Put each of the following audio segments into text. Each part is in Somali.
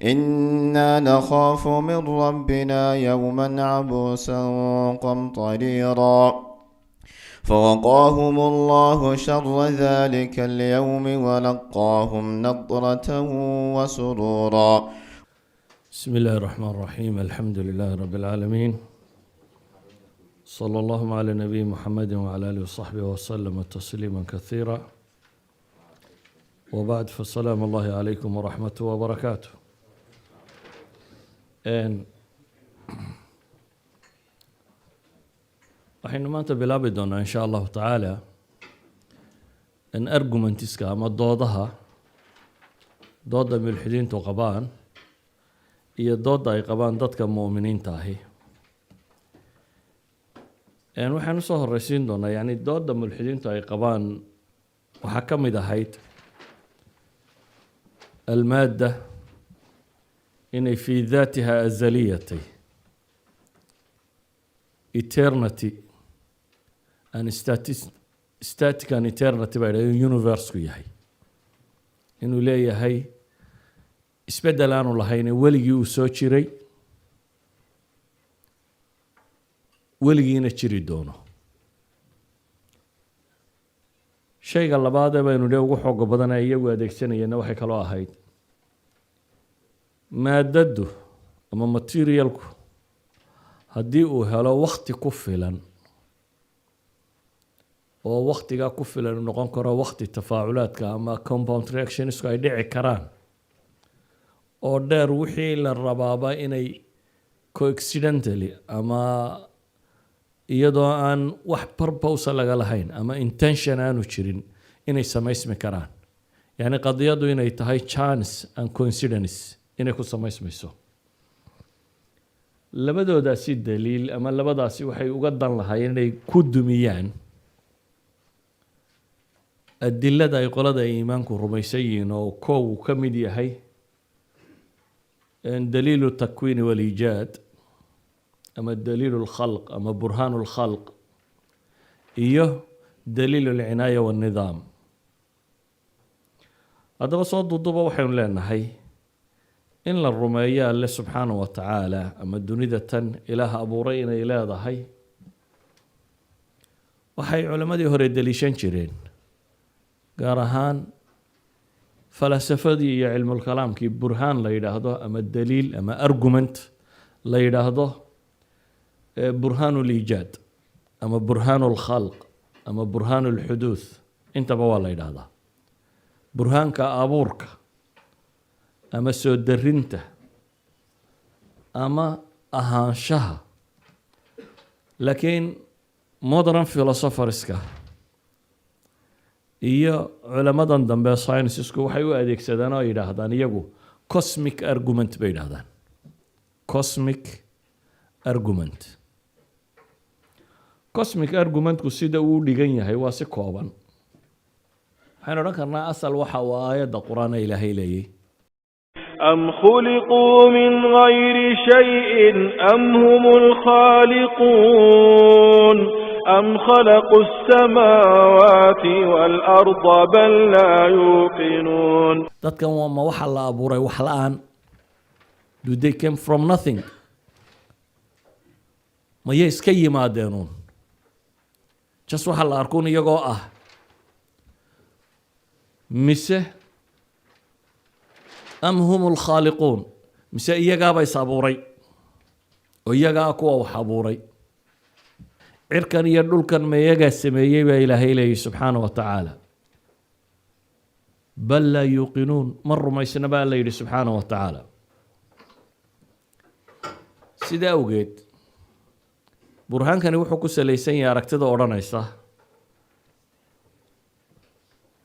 إنا نخاف من ربنا يوما عبوسا قمطريرا فوقاهم الله شر ذلك اليوم ولقاهم نضرة وسرورا. بسم الله الرحمن الرحيم. الحمد لله رب العالمين، صلى الله على نبي محمد وعلى آله وصحبه وسلم تسليما كثيرا، وبعد، فالسلام الله عليكم ورحمته وبركاته. waxaynu maanta bilaabi doonaa in sha allahu tacaala in argumentiska ama dooda mulxidiintu qabaan iyo dooda ay qabaan dadka mu'miniinta ahi. waxaan usoo horeysiin doonaa yani dooda mulxidiintu ay qabaan waxaa ka mid ahayd almaadda inay fii daatiha azaliyatay eternity and static and eternity baa yidhahda universe-ku yahay, inuu leeyahay isbeddel aanu lahayne weligii uu soo jiray, weligiina jiri doono. shayga labaadee baynu dhe ugu xooga badanaa iyagu adeegsanayeenna waxay kaloo ahayd maadaddu ama materialku haddii uu helo wakti ku filan, oo waktigaa ku filan uu noqon karo wakti tafaaculaadka ama compound reactionsku ay dhici karaan oo dheer wixii la rabaaba inay coincidentally ama iyadoo aan wax purpose laga lahayn ama intention aanu jirin inay samaysmi karaan. yani qadiyadu inay tahay chance and coincidence inay ku samaysmayso. labadoodaasi daliil ama labadaasi waxay uga dan lahaayeen inay ku dumiyaan adilada ay qolada iimaanku rumaysan yihiin, oo koow uu ka mid yahay daliilu takwiini waliijaad ama daliilu lkhalq ama burhaanu lkhalq iyo daliilu alcinaaya walnidaam. haddaba soo duuduba waxaynu leenahay in la rumeeyo alle subxaanahu wa tacaala ama dunida tan ilaah abuuray inay leedahay waxay culammadii hore deliishan jireen, gaar ahaan falasafadii iyo cilmulkalaamkii burhaan la yidhaahdo ama daliil ama argument la yidhaahdo, burhaanu liijaad ama burhaanu lkhalq ama burhaanu lxuduuth, intaba waa la yidhaahdaa. burhaanka abuurka ama soo darinta ama ahaanshaha. laakiin modern philosopherska iyo culamadan dambe sciencesku waxay u adeegsadaan oo yidhaahdaan iyagu cosmic argument bay yidhahdaan. cosmic argument. cosmic argumentku sida uu dhigan yahay waa si kooban. waxaynu odhan karnaa asal waxa uu aayadda qur-aan ee ilaahay leeyay أم خلقوا من غير شيء أم هم الخالقون أم خلقوا السماوات والأرض بل لا يوقنون. dadkan waa ma waxa la abuuray wax la-aan? Do they came from nothing? mayay iska yimaadeenuun just waxa la arkuun iyagoo ah, mise am hum lkhaaliquun, mise iyagaaba is abuuray oo iyagaa kuwa wax abuuray? cirkan iyo dhulkan ma iyagaa sameeyey baa ilaahay leeyay subxaanahu wa tacaala. bal laa yuuqinuun, ma rumaysna baa la yidhi subxaanahu wa tacaala. sidaa awgeed burhaankani wuxuu ku salaysan yahay aragtida odhanaysa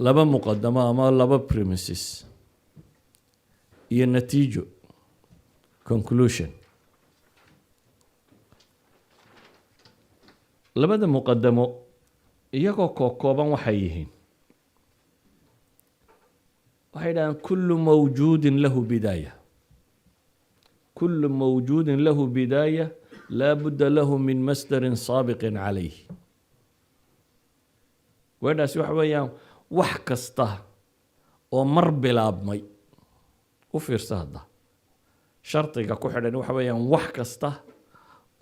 laba muqadamo ama laba premises iyo natiijo conclusion. labada muqadamo iyagoo kooban waxay yihiin, waxay dhahaan kullu mawjuudin lahu bidaaya. kullu mawjuudin lahu bidaaya laa budda lahu min masdarin saabiqin calayh. weedhaasi waxa weeyaan wax kasta oo mar bilaabmay, u fiirsa hadda, shardiga ku xidhan waxa weeyaan wax kasta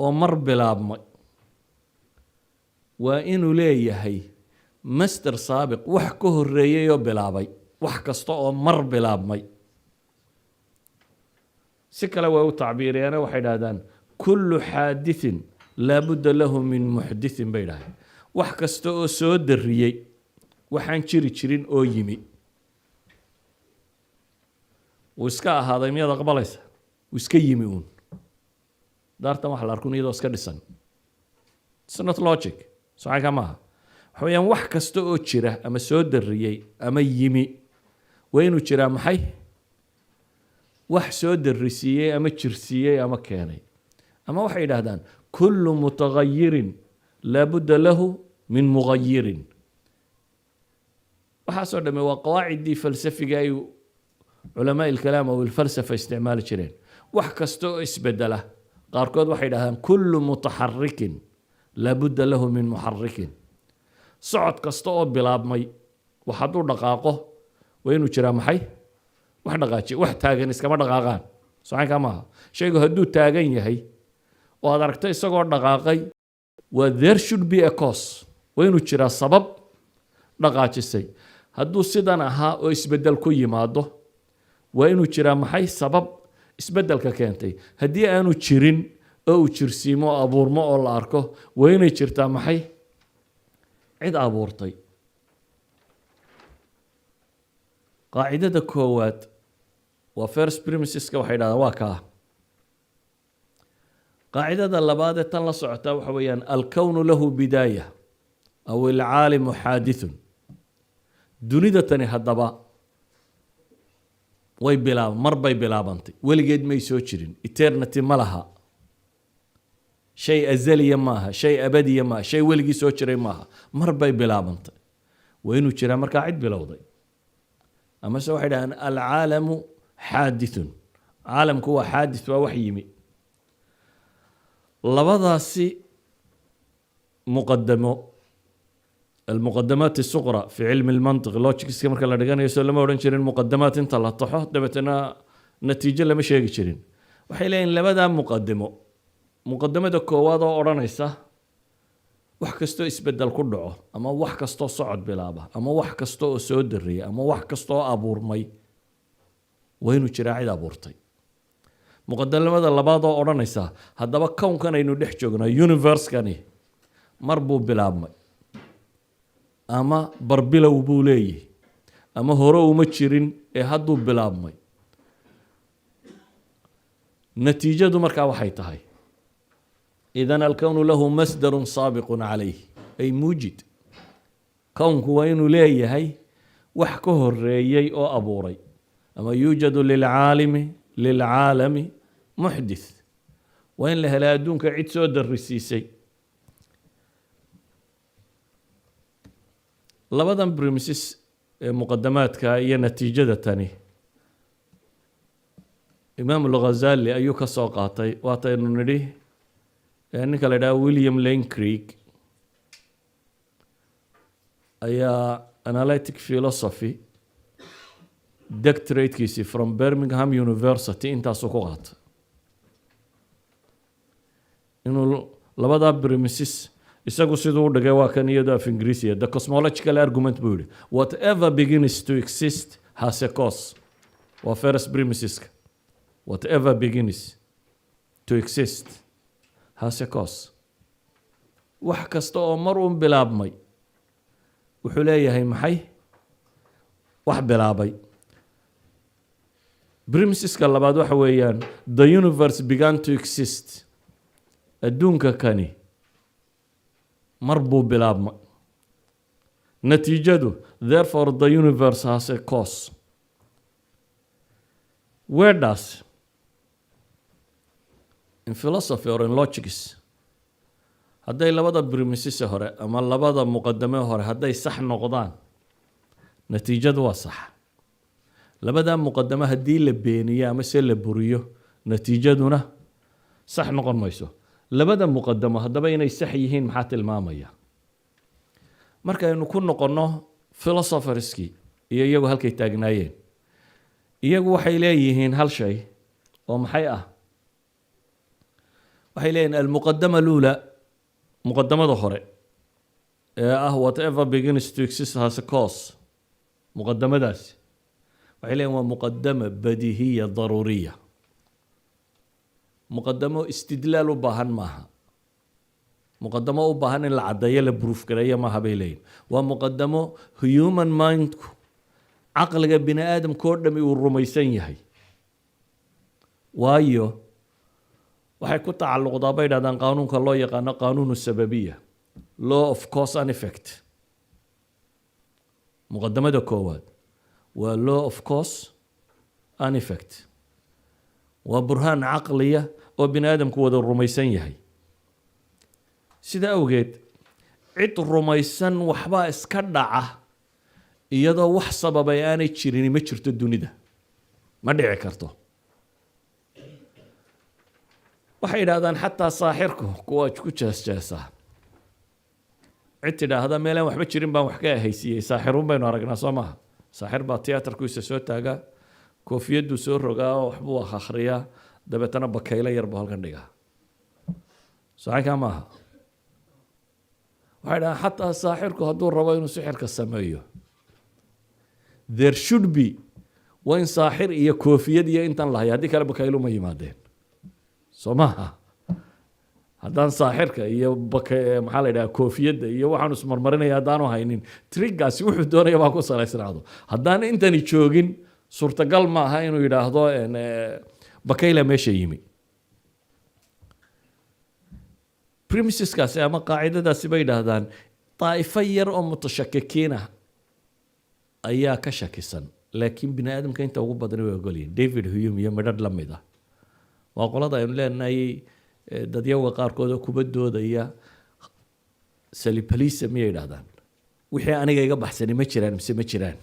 oo mar bilaabmay waa inuu leeyahay masdar saabiq wax ka horreeyay oo bilaabay wax kasta oo mar bilaabmay si kale way u tacbiiriyaan waxay yidhaahdaan kullu xaadithin laabudda lahu min muxdithin bay yidhahdeen wax kasta oo soo darriyey waxaan jiri jirin oo yimi wuu iska ahaaday miyaad aqbalaysa wuu iska yimi uun daartan wax la arkun iyadoo iska dhisan it's not logic socanka maaha waxa weeyaan wax kasta oo jira ama soo darriyey ama yimi waa inuu jiraa maxay wax soo darrisiiyey ama jirsiiyey ama keenay ama waxay yidhaahdaan kullu mutagayirin laabudda lahu min mugayirin waxaasoo dhamme waa qawaaciddii falsafiga ay culamaa ilkalaam aw ilfalsafa isticmaali jireen wax kasta oo isbedela qaarkood waxay yidhahdaan kullu mutaxarikin laabudda lahu min muxarikin socod kasta oo bilaabmay wax hadduu dhaqaaqo waa inuu jiraa maxay wax dhaqaajiye wax taagan iskama dhaqaaqaan socanka maaha shaygu hadduu taagan yahay oo aad aragto isagoo dhaqaaqay waa there should be a cause waa inuu jiraa sabab dhaqaajisay hadduu sidan ahaa oo isbeddel ku yimaado waa inuu jiraa maxay sabab isbeddelka keentay haddii aanu jirin oo uu jirsiimo oo abuurmo oo la arko waa inay jirtaa maxay cid abuurtay qaacidada koowaad waa first premiseska waxay dhahdaan waa kaa qaacidada labaad ee tan la socotaa waxa weeyaan alkownu lahu bidaaya aw ilcaalimu xaadithun dunida tani haddaba mar bay bilaabantay weligeed may soo jirin eternity ma laha shay azaliya maaha shay abadiya maaha shay weligii soo jiray maaha mar bay bilaabantay waa inuu jiraa markaa cid bilowday amase waxay dhahaan alcaalamu xaadithun caalamku waa xaadith waa wax yimi labadaasi muqadamo المقدمات الصغرى في علم المنطق لوجيكس كما كلا دغان يسو لما ورن جيرين مقدمات انت لا تخو دبتنا نتيجه لما شيغي جيرين waxay leeyihiin labada muqadamada koowaad oo oranaysa wax kasto isbedel ku dhaco ama wax kasto socod bilaaba ama wax kasto oo soo dariya ama wax kasto abuurmay waynu jiraa cid abuurtay muqadamada labaad oo oranaysa hadaba kownkan aynu dhex joognaa universe kani mar buu bilaabmay ama barbilow buu leeyahay ama hore uma jirin ee hadduu bilaabmay natiijadu markaa waxay tahay idan alkownu lahu masdarun saabiqun calayh ay muujid kownku waa inuu leeyahay wax ka horeeyey oo abuuray ama yuujadu lilcaalami muxdith waa in la helaa adduunka cid soo darrisiisay labadan premises ee muqadamaadka iyo natiijada tani imaam al-Ghazali ayuu ka soo qaatay waataynu nidhi ninka la yidhaha William Lane Craig ayaa analytic philosophy doctorate-kiisi from Birmingham University intaasuu ku qaatay inuu labada premises isagu siduu u dhigay waa kan iyadoo af ingiriisiya the cosmological argument buu yidhi whatever begins to exist has a cause waa first premiseska whatever begins to exist has a cause wax kasta oo mar uun bilaabmay wuxuu leeyahay maxay wax bilaabay premiseska labaad waxa weeyaan the universe began to exist adduunka kani mar buu bilaabmay natiijadu therefore the universe has a cause where does in philosophy or in logics hadday labada premises hore ama labada muqadame hore hadday sax noqdaan natiijadu waa sax labada muqadame haddii la beeniyo ama se la buriyo natiijaduna sax noqon mayso labada muqadamo haddaba inay sax yihiin maxaa tilmaamaya markaynu ku noqonno philosopherskii iyo iyagu halkay taagnaayeen iyagu waxay leeyihiin hal shay ومحي waxay leeyihiin almuqadama lula muqadamada hore whatever begins to exist has a cause muqadamadaasi waxay leeyihiin waa muqadama badihiya daruuriya muqadamo istidlaal u baahan maaha muqadamo u baahan in la caddeeyo la proof gareeyo maaha bay leeyihin waa muqadamo human mindku caqliga bini aadamka oo dhami uu rumaysan yahay waayo waxay ku tacalluqdaa bay dhahdaan qaanuunka loo yaqaano qaanuunu sababiya law of cause and effect muqadamada koowaad waa law of cause and effect waa burhaan caqliya oo bini aadamku wada rumaysan yahay sida awgeed cid rumaysan waxbaa iska dhaca iyadoo wax sababay aanay jirin ma jirto dunida ma dhici karto waxay yidhaahdaan xataa saaxirku kuwa ku jeesjeesa cid tidhaahda meelaan waxba jirin baan wax ka ahaysiiyey saaxiruun baynu aragnaa soo maaha saaxir baa tiyaatarkiisa soo taagaa koofiyaddu soo rogaa oo waxbuu akhriyaa dabeetana bakaylo yar buu halkan dhigaa saxankaa maaha waxay dhahaan xataa saaxirku hadduu rabo inuu sixirka sameeyo there should be waa in saaxir iyo koofiyad iyo intan lahay haddii kale bakaylo ma yimaadeen soo maaha haddaan saaxirka iyo maxaa la yidhaha koofiyadda iyo waxaan ismarmarinaya haddaanu haynin triggaasi wuxuu doonaya baa ku salaysnaado haddaan intani joogin suurtagal ma aha inuu yidhaahdo bakayla meesha yimi premiseskaasi ama qaacidadaasi bay yidhaahdaan daa'ifo yar oo mutashakikiin ah ayaa ka shakisan laakiin bini aadamka inta ugu badani way ogolyihin david hume iyo midhadh la mid ah waa qolada aynu leenahay dadyaga qaarkood oo kuba doodaya salipalisa miyay yidhahdaan wixii aniga iga baxsani ma jiraan mise ma jiraan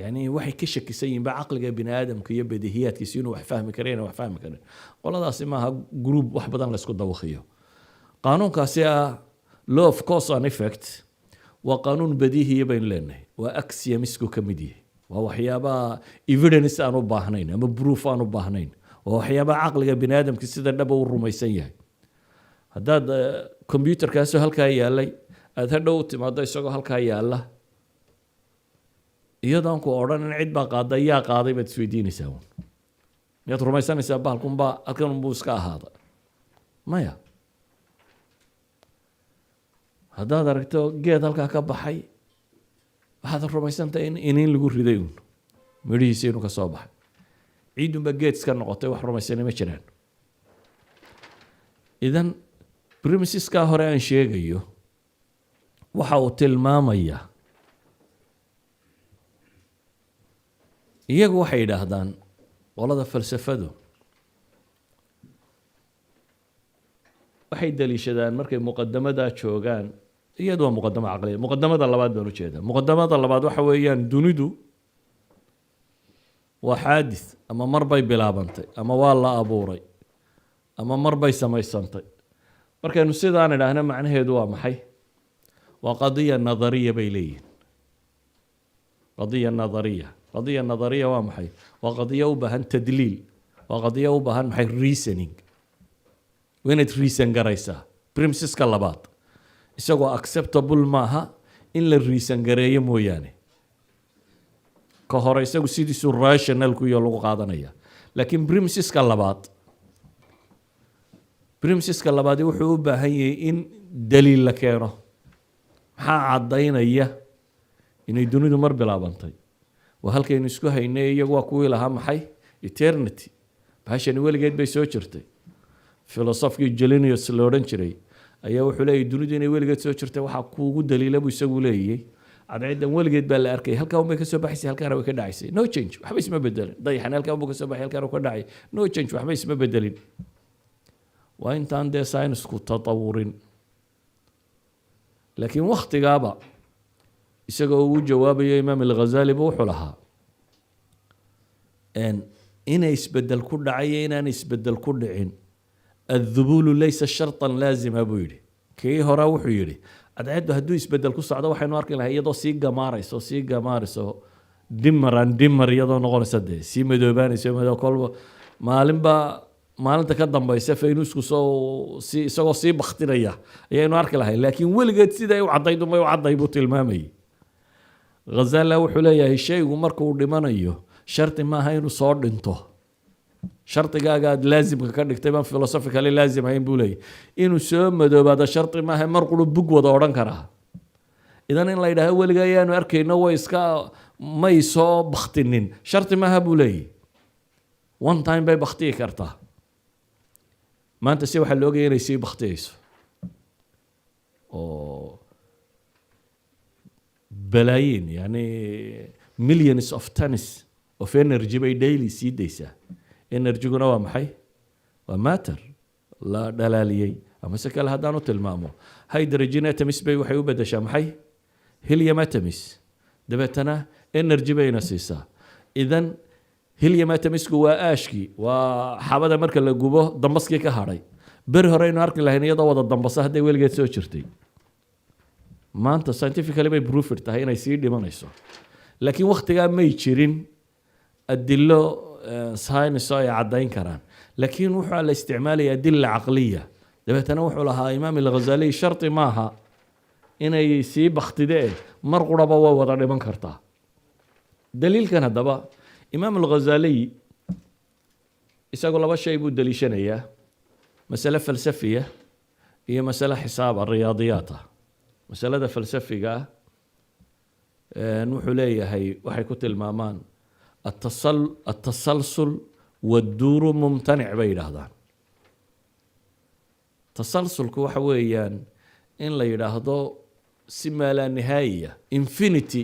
yani waxay ka shakisan yihiin ba caqliga bini aadamka iyo badihiyaadkiisa inuu wax fahmi kareen wax fahmi kareen qoladaasi maaha group wax badan la isku dawakhiyo qaanuunkaasi law of cause and effect waa qaanuun badihiya baynu leenahay waa axiomisku ka mid yahay waa waxyaabaha evidence aan u baahnayn ama proof aan u baahnayn waa waxyaabaha caqliga bini aadamka sida dhaba u rumaysan yahay haddaad computerkaasoo halkaa yaalay aada hadhow u timaado isagoo halkaa yaala iyadoon ku odhan in cid baa qaaday yaa qaaday baad isweydiinaysaa miyaad rumaysanaysaa bahalkunbaa halkan unbuu iska ahaada maya haddaad aragto geed halkaa ka baxay waxaad rumaysantahay in iniin lagu riday uun midhihiisa inuu ka soo baxay ciidunba geed iska noqotay wax rumaysana ma jiraan idan premiseska hore aan sheegayo waxa uu tilmaamayaa iyagu waxay yidhaahdaan qolada falsafadu waxay daliishadaan markay muqadamadaa joogaan iyadu waa muqadamo caqliya muqadamada labaad baan ujeedaa muqadamada labaad waxa weeyaan dunidu waa xaadis ama mar bay bilaabantay ama waa la abuuray ama mar bay samaysantay markaynu sidaan idhaahna macnaheedu waa maxay waa qadiya nadariya bay leeyihin qadiya nadariya qadiya nadariya waa maxay waa qadiya u baahan tadliil waa qadiya u baahan maxay reasoning waa inaad reason garaysaa premiseska labaad isagoo acceptable maaha in la reason gareeyo mooyaane ka hore isagu sidiisu rationalku iyo lagu qaadanaya laakiin premiseska labaad wuxuu u baahan yahay in daliil la keeno maxaa caddaynaya inay dunidu mar bilaabantay waa halkaynu isku haynay iyagu waa kuwii lahaa maxay eternity bahashani weligeed bay soo jirtay filosofkii Jelenius la odhan jiray ayaa wuxuu leeyahay dunidu inay weligeed soo jirtay waxaa kuugu daliila buu isagu leeyahay cadceedan weligeed baa la arkay halkaa unbay ka soo baxaysay halkaana way ka dhacaysay no change waxba isma bedelin dayaxan halkaa unbuu ka soo baxay halkaana ka dhacay no change waxba isma bedelin waa intaan dee saynisku tatawurin laakiin waktigaaba isagoo uu jawaabayo imaam al-Ghazali buu wuxuu lahaa inay isbedel ku dhacay inaan isbedel ku dhicin الذبول ليس شرطا لازما بيدي كي هرا وحيدي عدد هدو يسبدل كو سعده waxaynu arki lahayd iyadoo si gamaarayso dimar iyadoo noqonaysa dee sii madoobaanaysa madoo kolba maalinta ka dambaysa faynusku isagoo sii baktinaya ayaynu arki lahay laakiin weligeed siday u caddayd umay u cadday buu tilmaamayay Ghazali wuxuu leeyahay shaygu markuu dhimanayo sharti maaha inuu soo dhinto shartigaaga aad laazimka ka dhigtay baan philosophically laazim ahayn buu leeyahay inuu soo madoobaado sharti maaha mar qulu bug wada odhan karaa idan in la yidhaaho weliga ayaanu arkayno way iska may soo baktinin sharti maaha buu leeyahay one time bay baktiyi kartaa maanta si waxaa la ogaya inay sii baktiyayso oo balaayiin yani millions of tons of energy bay daily sii daysaa energyguna waa maxay waa matter la dhalaaliyey ama si kale haddaan u tilmaamo hydrogen atoms bay waxay u bedeshaa maxay helium atoms dabeetana energy bayna siisaa idan helium atomsku waa aashkii waa xabada marka la gubo dambaskii ka hadhay beri hore aynu arki lahayn iyadoo wada dambasa hadday weligeed soo jirtay maanta scientifically bay proofed tahay inay sii dhimanayso laakiin waqtigaa may jirin adilo science ay caddayn karaan laakiin wuxuu la isticmaalaya adilla caqliya dabeetana wuxuu lahaa imaam al-Ghazali sharti maaha inay sii baktideen mar quraba waa wada dhiman kartaa daliilkan haddaba imaam al-Ghazali isagoo laba shay buu daliishanayaa masale falsafiya iyo masale xisaab riyaadiyaat masalada falsafiga wuxuu leeyahay waxay ku tilmaamaan التسلسل والدور ممتنع bay yidhaahdaan tasalsulku waxa weeyaan in la yidhaahdo si maalaa nihaaya infinity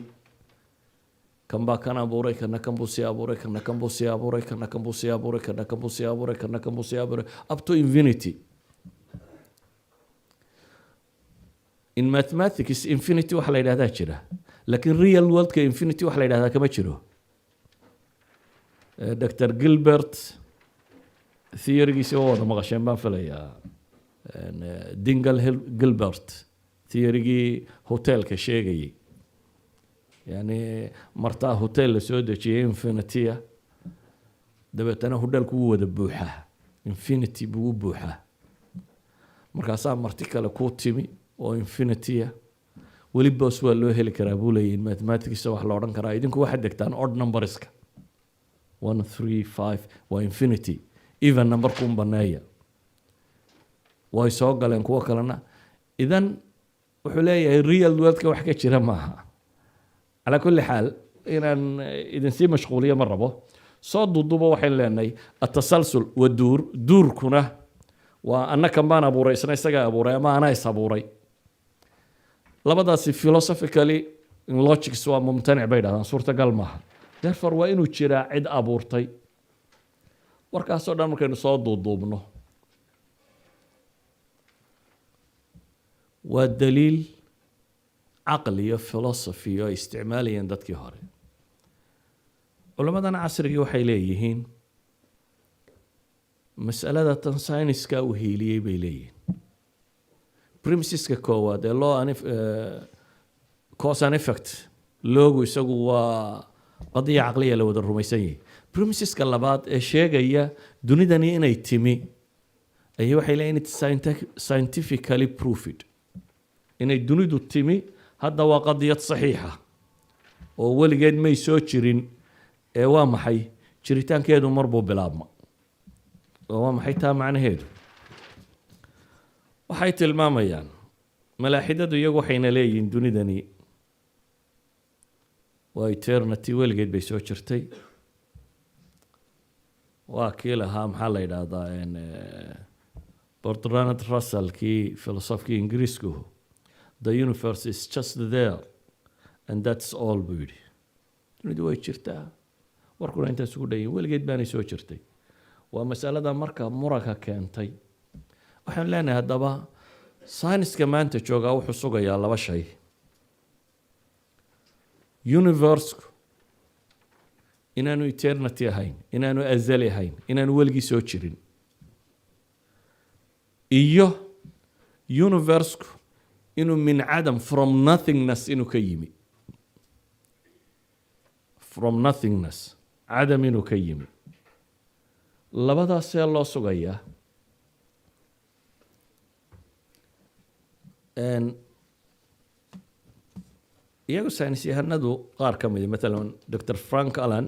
kan baa kan abuuray kana kan buu sii abuuray kana kan buu sii abuuray kana kan buu sii abuuray kana kan buu sii abuuray kana kan buu sii abuuray up to infinity in mathematics infinity waxa la yidhahdaa jira laakiin real worldka infinity waxa la yidhahdaa kama jiro Dr. Gilbert theory-giisa waa wada maqasheen baan filayaa Dingle Gilbert theory-gii hotelka sheegayay yani martaa hotel la soo dejiyay infinity dabeetana hotelku wuu wada buuxaa infinity buu buuxaa markaasaa marti kale ku timi oo infinity weli boos waa loo heli karaa buu leeyahay mathematics wax la odhan karaa idinku waxaad degtaan odd numberska 1 3 5 waa infinity even number kun baneeya way soo galeen kuwa kalena idan wuxuu leeyahay real worldka wax ka jira maaha ala kulli xaal inaan idin sii mashquuliyo ma rabo soo duuduba waxaan leenahay atasalsul waduur duurkuna waa annaka baan abuuray isna isaga abuuray ama ana is abuuray labadaasi philosophically in logics waa mumtanic bay dhahdaan suurtagal maaha therefore waa inuu jiraa cid abuurtay warkaasoo dhan markaynu soo duuduubno waa daliil caqli iyo philosophy oo ay isticmaalayeen dadkii hore culammadan casrigii waxay leeyihiin mas'alada tan sayniska uu hiiliyey bay leeyihiin premiseska koowaad ee law and cause and effect loogu isagu waa qadiya caqliya la wada rumaysan yahay premiseska labaad ee sheegaya dunidani inay timi ayay waxay leeyihiin it's scientifically proved inay dunidu timi hadda waa qadiyad saxiixa oo weligeed may soo jirin ee waa maxay jiritaankeedu marbuu bilaabma oo waa maxay taa macnaheedu waxay tilmaamayaan malaaxidadu iyagu waxayna leeyihiin dunidani waa eternity weligeed bay soo jirtay waa kii lahaa maxaa la yidhaahdaa Bertrand Russell kii filosofkii ingiriisku the universe is just there and that's all buu yidhi dunidu way jirtaa warkuna intaas ugu dhayin weligeed baanay soo jirtay waa masalada marka muranka keentay waxaan leenahay haddaba sayniska maanta joogaa wuxuu sugayaa laba shay universe inaanu eternity ahayn inaanu azali ahayn inaanu weligii soo jirin iyo universe inuu min cadam from nothingness inuu ka yimi from nothingness cadam inuu ka yimi labadaas see loo sugayaa iyagu saynis yahanadu qaar ka mid maalan dr frank allen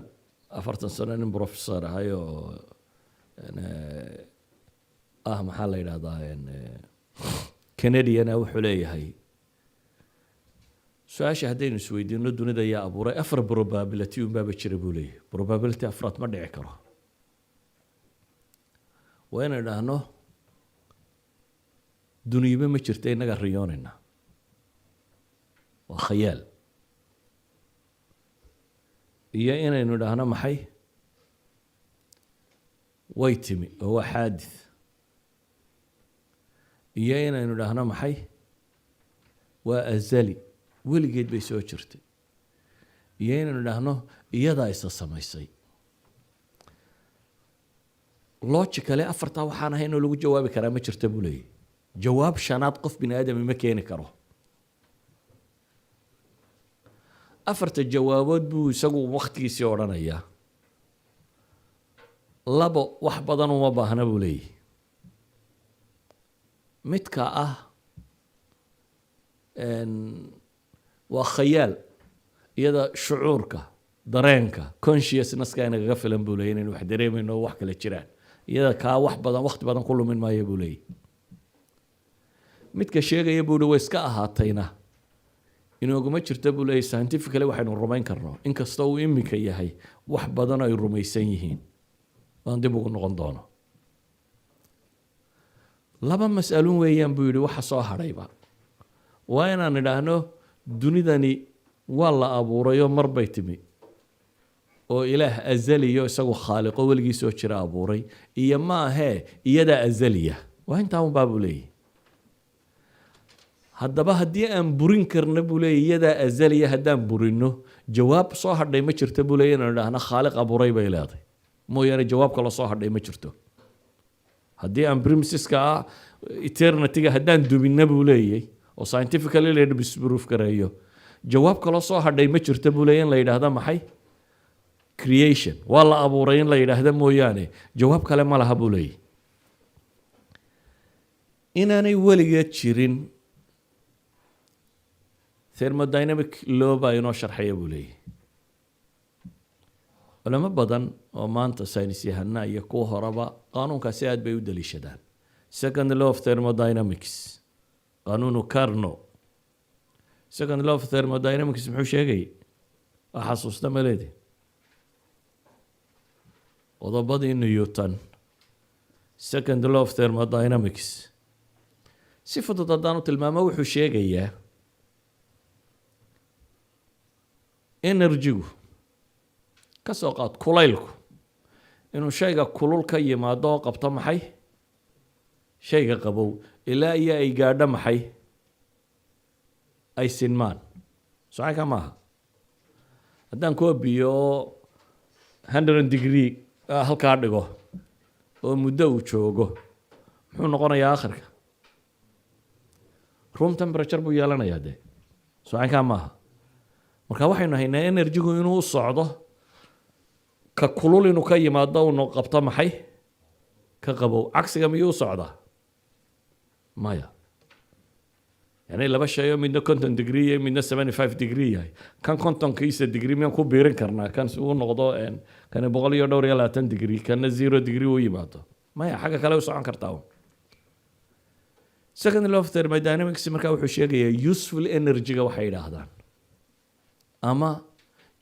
40 sano nin professor ahay oo maxaa la yidhahdaa canadiana wuxuu leeyahay su-aasha haddaynu isweydiino dunida yaa abuuray 4 probability unbaaba jira buu leeyahay probability afraad ma dhici karo waa inay dhahno duniyiba ma jirta innaga riyoonayna waa khayaal iyo inaynu dhahno maxay way timi oo waa xaadith iyo inaynu dhahno maxay waa azali weligeed bay soo jirtay iyo inaynu dhahno iyadaa isa samaysay logically afartaa waxaan ahay inuu lagu jawaabi karaa ma jirta buu leeyahy jawaab shanaad qof bini aadami ma keeni karo afarta jawaabood buu isagu waqtigiisii odhanayaa labo wax badan uma baahna buu leeyahy midka ah waa khayaal iyada shucuurka dareenka consciousnesska inagaga filan buu leeyahy inaynu wax dareemayno oo wax kale jiraan iyada kaa wax badan waqti badan ku lumin maayo buu leeyahy midka sheegaya buu hi way iska ahaatayna inooguma jirta buu leeyahy scientifically waxaynu rumayn karno inkastoo uu iminka yahay wax badan ay rumaysan yihiin waan dib ugu noqon doono laba mas'aluun weeyaan buu yidhi waxa soo hadhayba waa inaan idhaahno dunidani waa la abuurayoo mar bay timi oo ilaah azaliyo isagu khaaliqo weligii soo jira abuuray iyo ma ahee iyadaa azaliya waa intaa unbaa buu leeyahy haddaba haddii aan burin karna buu leeyahy iyadaa azaliya haddaan burino jawaab soo hadhay ma jirta buu leeyahy inaan idhaahno khaaliq abuuray bay leedahay mooyaane jawaab kaloo soo hadhay ma jirto haddii aan premiseska ah eternityga haddaan dubinna buu leeyahy oo scientifically la disproof gareeyo jawaab kaloo soo hadhay ma jirta buu leeyahy in la yidhaahdo maxay creation waa la abuuray in la yidhaahdo mooyaane jawaab kale ma laha buu leeyahy inaanay weligeed jirin thermodynamic law baa inoo sharxaya buu leeyahy culamo badan oo maanta saynis yahana iyo kuwa horeba qaanuunkaasi aad bay u daliishadaan second law of thermodynamics qaanuunu carno second law of thermodynamics muxuu sheegay waa xasuusta maleedi qodobadii newton second law of thermodynamics si fudud haddaan u tilmaamo wuxuu sheegayaa energygu ka soo qaad kulaylku inuu shayga kulul ka yimaado oo qabto maxay shayga qabow ilaa iyo ay gaadho maxay ay sinmaan socanka maaha haddaan koobiyo 100 degree halkaa dhigo oo muddo uu joogo muxuu noqonayaa akhirka room temperature buu yeelanayaa dee socanka maaha marka waxaynu haynaa energygu inuu socdo ka kulul inuu ka yimaado uu qabto maxay ka qabow cagsiga miyuu socdaa maya yani laba shay oo midna 50 degree iyo midna 75 degree yahay kan 50 degree miyaan ku biirin karnaa kan si uu noqdo kan 120 degree kan 0 degree uu yimaado maya xagga kale u socon kartaa second law of thermodynamics markaa wuxuu sheegayaa useful energy-ga waxay yidhaahdaan ama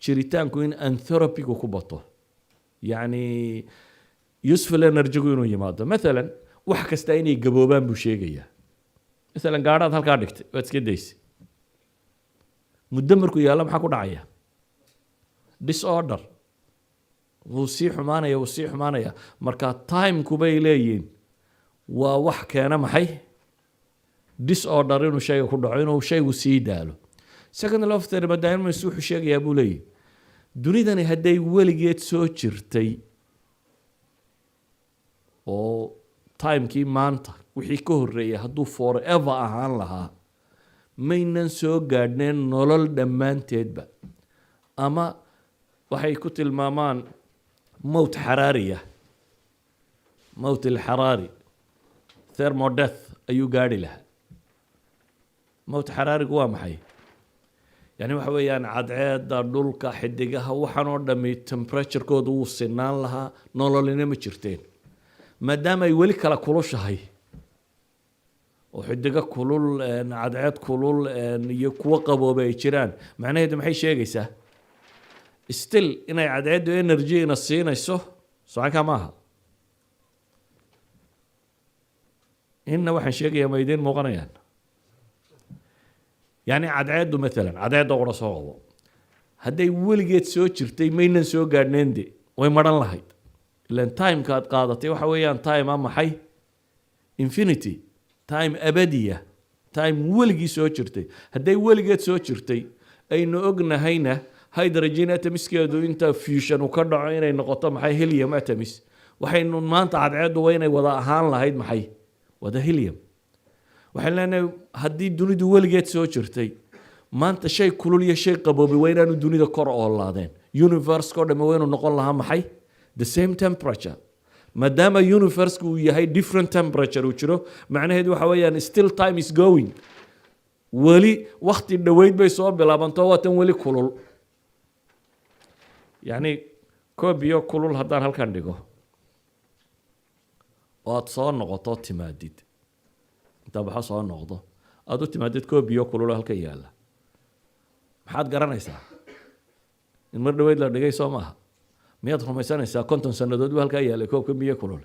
jiritaanku in anthropigu ku bato يعني useful energy-gu inuu yimaado مثلا wax kasta inay gaboobaan buu sheegayaa مثلا gaadhaad halkaa dhigtay waad iska daysay muddo markuu yaalo maxaa ku dhacaya disorder wuu sii xumaanaya marka time-ku bay leeyihiin waa wax keena maxay disorder inuu shayga ku dhaco inuu shaygu sii daalo second law of thermodynamics wuxuu sheegayaa buu leeyahy dunidani hadday weligeed soo jirtay oo timekii maanta wixii ka horreeyay hadduu forever ahaan lahaa maynan soo gaadhneen nolol dhammaanteedba ama waxay ku tilmaamaan mowt xaraariya mowt alxaraari thermodeath ayuu gaadhi lahaa mowt xaraarigu waa maxay yani waxa weeyaan cadceedda dhulka xidigaha waxaan oo dhami temperaturekooda wuu sinaan lahaa nololina ma jirteen maadaama ay weli kala kulushahay oo xidigo kulul cadceed kulul iyo kuwo qabooba ay jiraan macnaheedu maxay sheegaysaa still inay cadceeddu energy ina siinayso socankaa maaha inna waxaan sheegayaa ma idiin muuqanayaan yani cadceeddu maalan cadceedda qura soo qabo hadday weligeed soo jirtay maynan soo gaadhneen de way maran lahayd ilan timeka aad qaadatay waxa weeyaan time a maxay infinity time abadiya time weligii soo jirtay hadday weligeed soo jirtay aynu ognahayna hydrogen atomiskeedu inta fusion uu ka dhaco inay noqoto maxay helium atoms waxaynu maanta cadceeddu waa inay wada ahaan lahayd maxay wada helium waxaan leenahay haddii dunidu weligeed soo jirtay maanta shay kulul iyo shay qaboobay waa inaanu dunida kor oolaadeen universe-ko dhamme waa inuu noqon lahaa maxay the same temperature maadaama universe-ku uu yahay different temperature uu jiro macnaheedu waxa weeyaan still time is going weli wakti dhoweyd bay soo bilaabanto waa tan weli kulul yacni koob biyo kulul haddaan halkan dhigo oo aada soo noqoto timaadid intaa baxa soo noqdo aada u timaadid koob biyo kulul halkan yaalla maxaad garanaysaa in mar dhoweyd la dhigay soo maaha miyaad rumaysanaysaa 50 sannadood buu halkaa yaalay koobka biyo kulul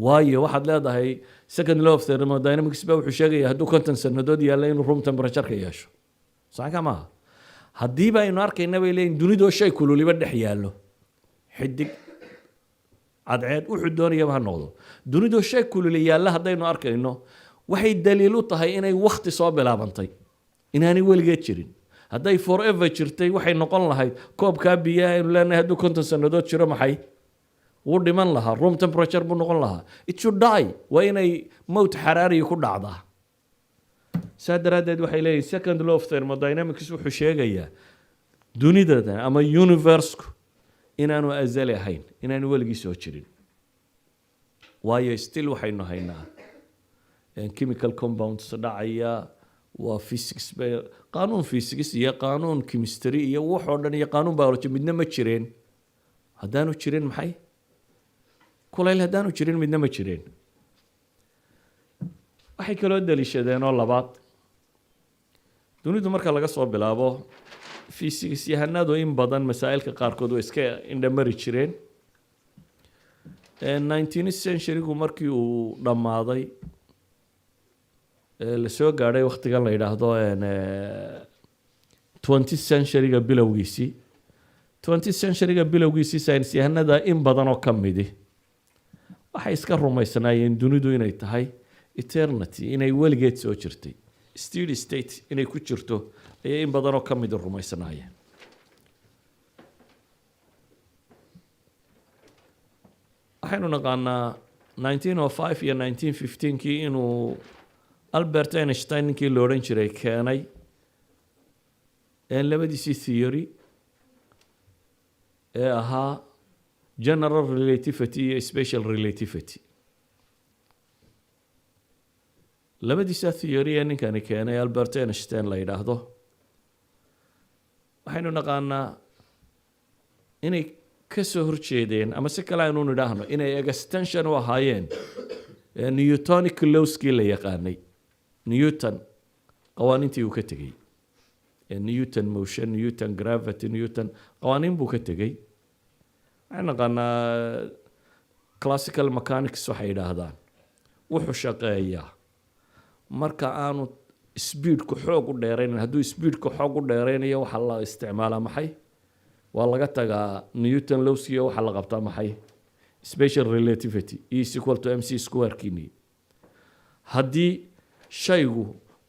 waayo waxaad leedahay second law of thermodynamics baa wuxuu sheegaya hadduu 50 sannadood yaalla inuu room temperature-ka yeesho saxanka maaha haddiiba aynu arkayna bay leeyihin dunidoo shay kululiba dhex yaallo xidig cadceed wuxuu doonayaba ha noqdo dunidoo shay kululi yaalla haddaynu arkayno waxay daliil u tahay inay wakti soo bilaabantay inaanay weligeed jirin hadday forever jirtay waxay noqon lahayd koobkaa biyaha aynu leenahay hadduu 50 sannadood jiro maxay wuu dhiman lahaa room temperature buu noqon lahaa it should die waa inay mowt xaraariya ku dhacdaa saa daraaddeed waxay leeyihin second law of thermodynamics wuxuu sheegayaa dunidadan ama universe-ku inaanu azali ahayn inaanu weligii soo jirin waayo still waxaynu haynaa chemical compounds dhacaya waa physics qaanuun physics iyo qaanuun chemistry iyo wax oo dhan iyo qaanuun biology midna ma jireen haddaanu jirin maxay kulayl haddaanu jirin midna ma jireen waxay kaloo daliishadeen oo labaad dunidu marka laga soo bilaabo physics yahanadu in badan masaa'ilka qaarkood way iska indhamari jireen 19th century-gu markii uu dhammaaday la soo gaadhay waqtigan la yidhaahdo 20th century-ga bilowgiisii 20th century-ga bilowgiisii saynis yahanada in badan oo ka midi waxay iska rumaysnaayeen dunidu inay tahay eternity inay weligeed soo jirtay steady state inay ku jirto ayay in badan oo ka midi rumaysnaayeen waxaynu naqaanaa 1905 iyo 1915kii inuu albert einstein ninkii la odhan jiray keenay labadiisii theory ee ahaa general relativity iyo special relativity labadiisa theory ee ninkani keenay albert einstein la yidhaahdo waxaynu naqaanaa inay ka soo horjeedeen ama si kale aynu nidhaahno inay extension u ahaayeen newtonic lowskii la yaqaanay newton qawaaniintii uu ka tegey newton motion newton gravity newton qawaaniin buu ka tegey waxaan naqaanaa classical mechanics waxay yidhaahdaan wuxuu shaqeeyaa marka aanu speedku xoog u dheeraynin hadduu speedku xoog u dheeraynayo waxaa la isticmaalaa maxay waa laga tagaa newton lowski waxaa la qabtaa maxay special relativity is equal to mc square-kiini haddii shaygu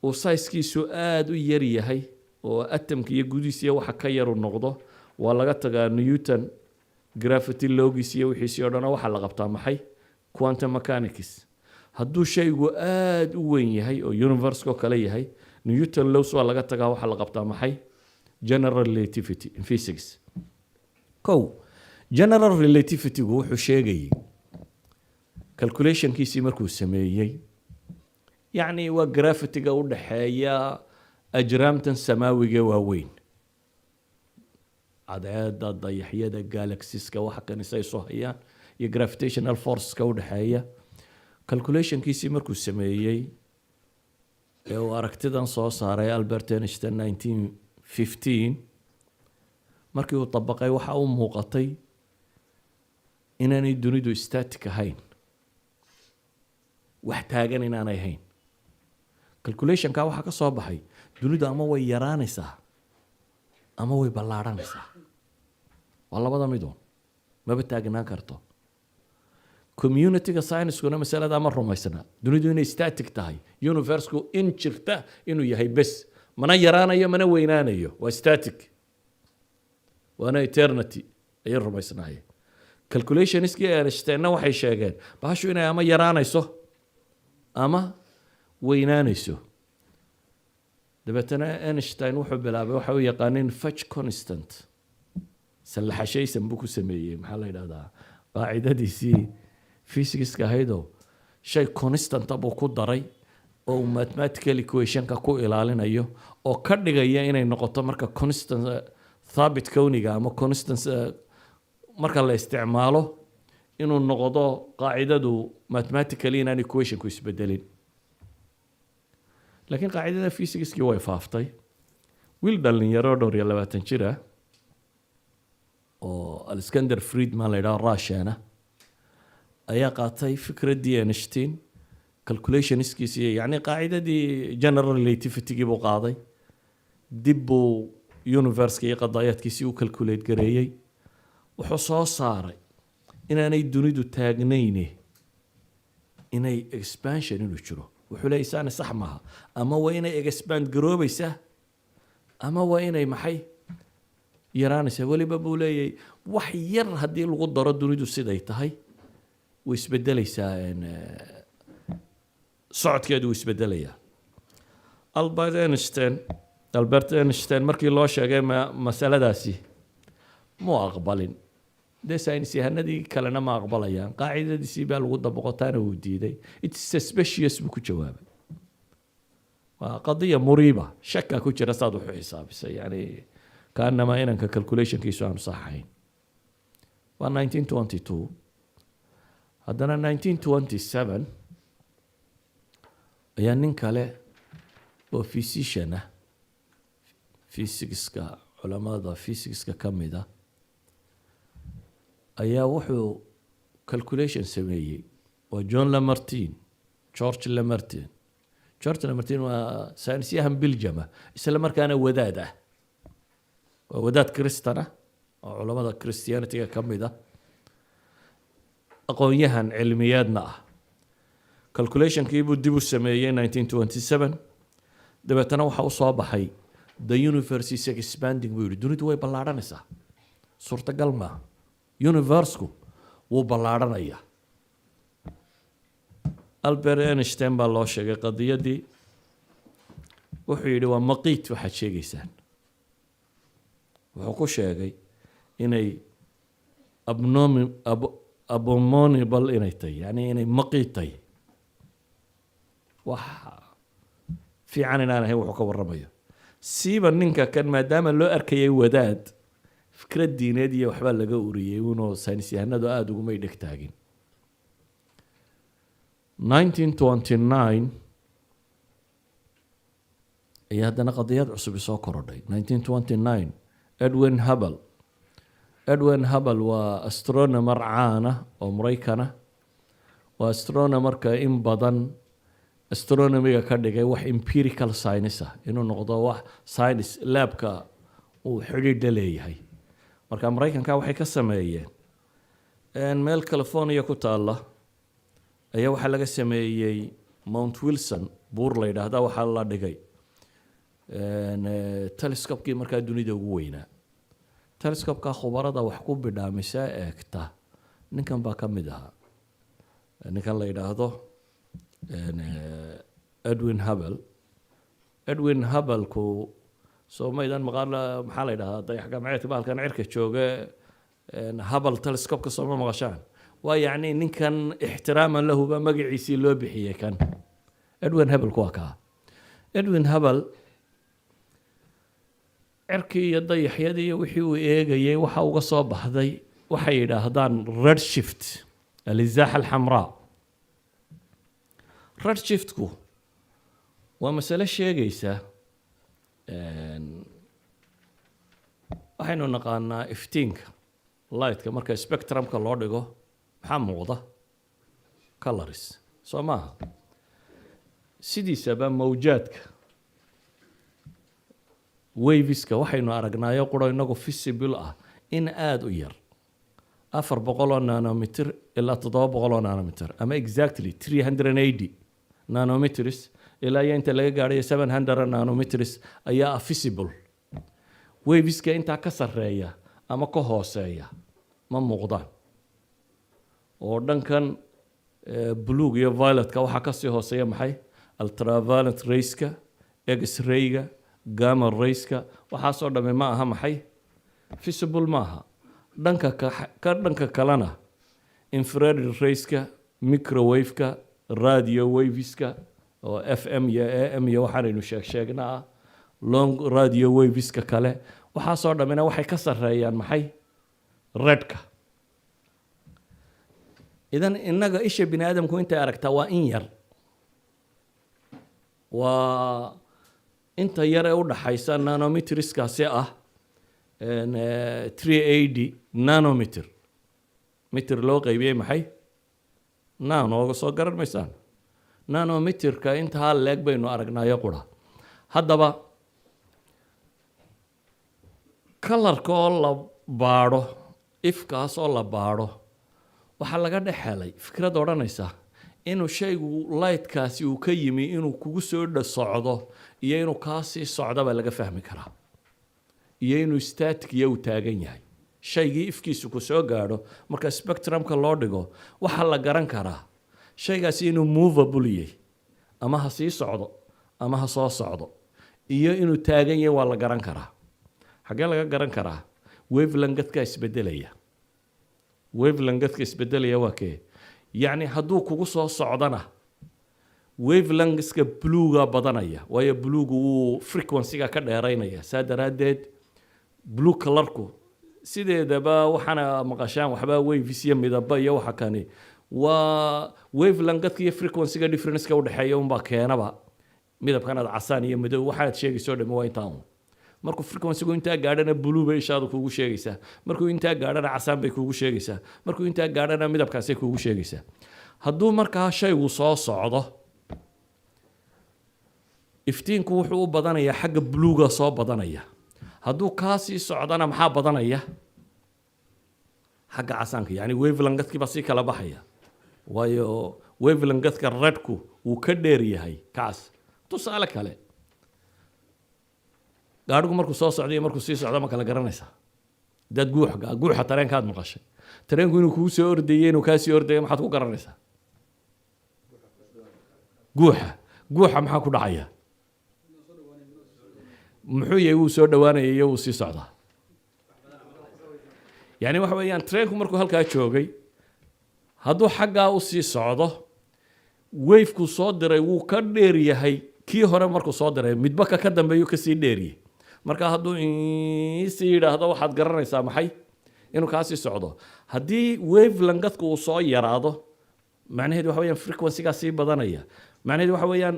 uu size-kiisu aada u yar yahay oo atomka iyo gudihiisa waxa ka yaru noqdo waa laga tagaa newton gravity lowgiis iyo wixiisii oo dhan waxaa la qabtaa maxay quantum mechanics hadduu shaygu aada u weyn yahay oo universe-ko kale yahay newton lows waa laga tagaa waxaa la qabtaa maxay general relativity in physics general relativity wuxuu sheegayay calculationkiisii markuu sameeyey yacni waa gravity-ga u dhaxeeya ajraamtan samaawiga waaweyn cadceedda dayaxyada galaxieska waxa kanisay soo hayaan iyo gravitational force-ka u dhaxeeya calculationkiisii markuu sameeyey ee uu aragtidan soo saaray Albert Einstein 1915 markii uu طبقay waxa uu muuqatay inaanay dunidu static ahayn wax taagan inaanay ahayn calculation-ka waxa ka soo baxay dunidu ama way yaraanaysaa ama way ballaaranaysaa waa labada midoon maba taagnaan karto community-ga science-kuna masalada ama rumaysna dunidu inay static tahay universe-ku in jirta inuu yahay bes mana yaraanayo mana weynaanayo waa static waana eternity ayay rumaysnaayeen calculationiskii Einstein waxay sheegeen bahashu inay ama yaraanayso ama weynaanayso dabeetana Einstein wuxuu bilaabay waxa uu yaqaaneen Fudge constant salaxashaysan buu ku sameeyay maxaa la yiraahdaa qaacidadiisii physics-ka ahaydoo shay constant buu ku daray oo mathematical equation-ka ku ilaalinayo oo ka dhigaya inay noqoto marka constant thabit kowniga ama constant marka la isticmaalo inuu noqdo qaacidadu mathematically inaan equation-ku isbedelin laakiin qaacidada physics-kii way faaftay wiil dhalinyaro dhowr iyo 20 jir ah oo Alexander Friedman la yidhaahdo Russian ayaa qaatay fikraddii Einstein calculationiskiisii yacni qaacidadii general relativity-gii buu qaaday dib buu universe-ka iyo qadaayaadkiisii u calculate gareeyey wuxuu soo saaray inaanay dunidu taagnayne inay expansion inuu jiro wuxuu leeyahay saana sax maaha ama waa inay expand garoobaysaa ama waa inay maxay yaraanaysaa weliba buu leeyahay wax yar haddii lagu daro dunidu siday tahay way isbedelaysaa socodkeedu wuu isbedelayaa Albert Einstein markii loo sheegay masaladaasi muu aqbalin dee saynisyahanadii kalena ma aqbalayaan qaacidadiisii baa lagu dabaqotaana uu diiday it's suspicious buu ku jawaabay waa qadiya muriiba shaka ku jira saad wuxuu xisaabisay yani kaanama inanka calculationkiisu aanu saxayn waa 1922 haddana 1927 ayaa nin kale oo physician ah physics-ka culamada physics-ka ka mid ah ayaa wuxuu calculation sameeyey waa George Lamartine waa saynisyahan Belgium isla markaana wadaad ah waa wadaad Kristan ah oo culamada Christianity-ga ka mid ah aqoonyahan cilmiyaadna ah calculation-kii buu dib u sameeyey 1927 dabeetana waxa u soo baxay the universe is expanding buu yidhi dunidu way ballaaranaysaa suurtagal maaha universe-ku wuu ballaaranayaa Albert Einstein baa loo sheegay qadiyadii wuxuu yidhi waa maqiit waxaad sheegaysaan wuxuu ku sheegay inay abominable inay tahay yani inay maqiit tahay wax fiican inaan ahayn wuxuu ka warramayo siiba ninka kan maadaama loo arkayay wadaad fikrad diineed iyo waxbaa laga uriyey unoo saynisyahanadu aada ugumay dheg taagin 1929 ayaa haddana qadiyad cusub soo korodhay 1929 Edwin Hubble waa astronomer caan ah oo Maraykan ah waa astronomerka in badan astronomy-ga ka dhigay wax empirical science ah inuu noqdo wax science labka uu xidhiidh leeyahay marka Maraykanka waxay ka sameeyeen meel California ku taala ayaa waxa laga sameeyay Mount Wilson buur la yiraahdo waxa la dhigay telescope-kii markaa dunida ugu weynaa telescope-ka khubarada wax ku bidhaamisa eegta ninkan baa ka mid ahaa ninkan la yiraahdo Edwin Hubble ku soo maydan maqaal maxaa la yiraahdaa dayax gacmeedka baalkan cirka jooga هابل تلسكوب كسوما مغشان ويعني إن كان احتراما له بمجلسي لو بحيه كان إدوين هابل كواكا إدوين هابل cirkii iyo dayaxyadii wixii uu eegayay waxa uga soo baxday waxay yidhaahdaan red shift alizaaxa alxamraa red shiftku waa masale sheegaysa waxaynu naqaanaa iftiinka lightka marka spectrumka loo dhigo maxaa muuqda colors soo maaha sidiisaba mawjaadka waveska waxaynu aragnaayo quro inagu visible ah in aad u yar 400 nanometer ilaa 700 nanometer ama exactly 380 nanometers ilaa inta laga gaadhay 700 nanometers ayaa visible waveska inta ka sareeya ama ka hooseeya ma muuqdaan oo dhankan blue iyo violet ka waxa ka sii hooseeya maxay ultraviolet rayska x-rayga gamma rayska waxa soo dhamay ma aha maxay visible ma aha dhanka kalena infrared rayska microwave-ka radio waveska oo FM iyo AM iyo waxaanaynu sheegnaa long radio waveska kale waxa soo dhamina waxay ka sareeyaan maxay redka idan inaga isha bini aadamku inta aragtaa waa in yar waa inta yar ee u dhaxaysa nanometerskaasi ah 380 nanometer meter loo qaybiyay maxay nano soo garan maysaan nanometerka inta leeg baynu aragnaayo qura haddaba colorka oo la baadho ifkaas oo la baadho waxaa laga dhexelay fikrad odhanaysa inuu shaygu lightkaasi uu ka yimi inuu kugu soo socdo iyo inuu kaasii socdaba laga fahmi karaa iyo inuu static iyo uu taagan yahay shaygii ifkiisu ku soo gaadho marka spectrumka loo dhigo waxaa la garan karaa shaygaasi inuu movable yahay ama ha sii socdo ama ha soo socdo iyo inuu taagan yahay waa la garan karaa xagee laga garan karaa wavelengthka isbedelaya wavelengthka isbedelaya waa kee يعني هدو كوغو سو سocdana wavelengthska bluega badanaya waayo bluegu frequency-ga ka dheeraynaya saadaradeed blue colorku sideedaba waxana maqashaan waxba waves iyo midaba iyo waxa kani waa wavelengthka iyo frequency-ga difference-ka u dhaxeeya un ba keenaba midabkan aad casaan iyo madow waxaad sheegayso dhimo waa intaan markuu frequency-gu inta gaadhana blue bay shaadu kuugu sheegaysaa markuu inta gaadhana casaan bay kuugu sheegaysaa markuu inta gaadhana midabkaas ay kuugu sheegaysaa hadduu markaa shaygu soo socdo iftiinku wuxuu u badanayaa xagga bluega soo badanaya hadduu kaasii socdana maxaa badanaya xagga casaanka yani wavelengthkii baa sii kala baxaya waayo wavelengthka redku wuu ka dheer yahay kaas tusaale kale gaadhigu markuu soo socdo iyo markuu sii socdo ma kala garanaysaa dad guuxa tareenkaad maqashay tareenku inuu kugu soo ordayay inuu kaasii ordayay maxaad ku garanaysaa guuxa maxaa ku dhacaya muxuu yahay wuu soo dhawaanaya iyo wuu sii socdaa yani waxa weeyaan tareenku markuu halkaa joogay hadduu xaggaa u sii socdo wave-ku soo diray wuu ka dheer yahay kii hore markuu soo diray midba ka dambeeyuu kasii dheeriyay marka hadduu sii yidhaahdo waxaad garanaysaa maxay inuu kaasii socdo haddii wavelengthku uu soo yaraado macnaheedu waxa weeyaan frequency-gaa sii badanaya macnaheedu waxa weeyaan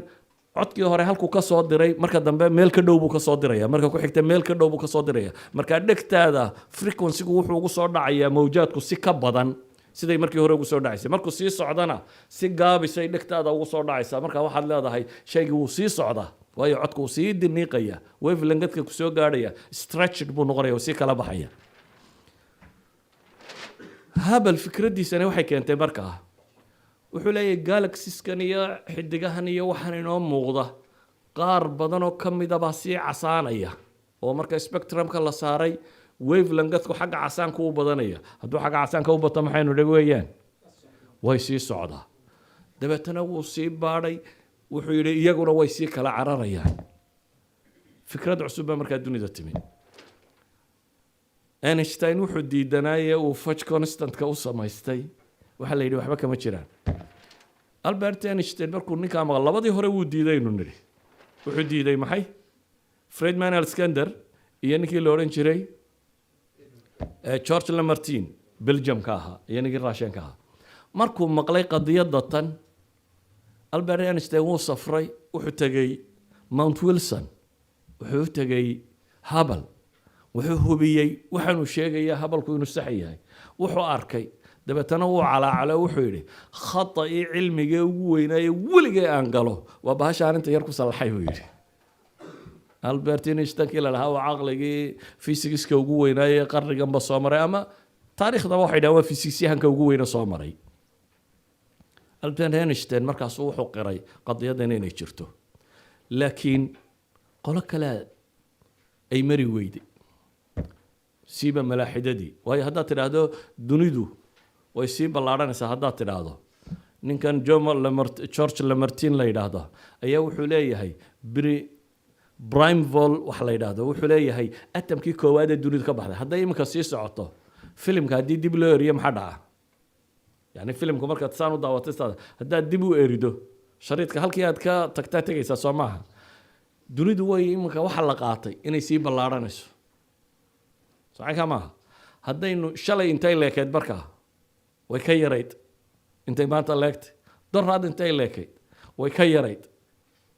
codkii hore halkuu ka soo diray marka dambe meel ka dhow buu ka soo diraya marka ku xigta meel ka dhow buu ka soo diraya marka dhegtaada frequency-gu wuxuu ugu soo dhacayaa mawjaadku si ka badan siday markii hore ugu soo dhacaysay markuu sii socdana si gaabisay dhegtaada ugu soo dhacaysaa marka waxaad leedahay shaygii wuu sii socdaa waayo codku wuu sii diniiqaya wavelengthka ku soo gaadhaya stretched buu noqonaya oo sii kala baxaya habal fikraddiisana waxay keentay markaa wuxuu leeyahay galaxieskan iyo xidigahan iyo waxaan inoo muuqda qaar badan oo ka mid ah baa sii casaanaya oo marka spectrumka la saaray wavelengthku xagga casaanka u badanaya hadduu xagga casaanka u bato maxaynu dhig weeyaan way sii socdaa dabeetana wuu sii baadhay wuxuu yidhi iyaguna way sii kala cararayaan fikrad cusub baa markaa dunida timi Einstein wuxuu diidanaaye uu fudge constant-ka u samaystay waxaa la yidhi waxba kama jiraan. Albert Einstein markuu ninkaa maqal labadii hore wuu diiday inuu nidhi wuxuu diiday maxay? Friedman Alexander iyo ninkii la odhan jiray George Lamartine Belgium-ka ahaa iyo ninkii Russian-ka ahaa. Markuu maqlay qadiyadda tan Albert Einstein wuu safray wuxuu tegey Mount Wilson wuxuu tegey Hubble wuxuu hubiyey waxaanu sheegaya Hubble-ku inuu sax yahay wuxuu arkay dabeetana wuu calaacalo wuxuu yidhi khata'i cilmiga ugu weynaaye weligay aan galo waa bahashaan inta yar ku salaxay buu yidhi. Albert Einstein kii la dhahaa waa caqligii physics-ka ugu weynaaye qarniganba soo maray ama taariikhdaba waxay dhahaan waa physics-yahanka ugu weyna soo maray. Albert Einstein markaas wuxuu qiray qadiyaddan inay jirto laakiin qolo kale ay mari weyday siiba malaaxidadii waayo haddaad tidhaahdo dunidu way sii ballaadhanaysaa haddaad tidhaahdo ninkan George Lamartine la yidhaahdo ayaa wuxuu leeyahay Primevol wax la yidhaahdo wuxuu leeyahay atamkii koowaad ee dunidu ka baxday hadday iminka sii socoto filimka haddii dib loo eriyo maxaa dhaca يعني فيلم كمركز سانو دعوات استاد هذا دبو إريدو شريط كهالكي هاد كتكتاتي سامعها دوني دوي إمك واحد لقاطي إني سيب اللارانس صحيح كمان هذا إنه شلي إنتي لك بركة ويكيريت إنتي ما تلاقت دور هذا إنتي لك ويكيريت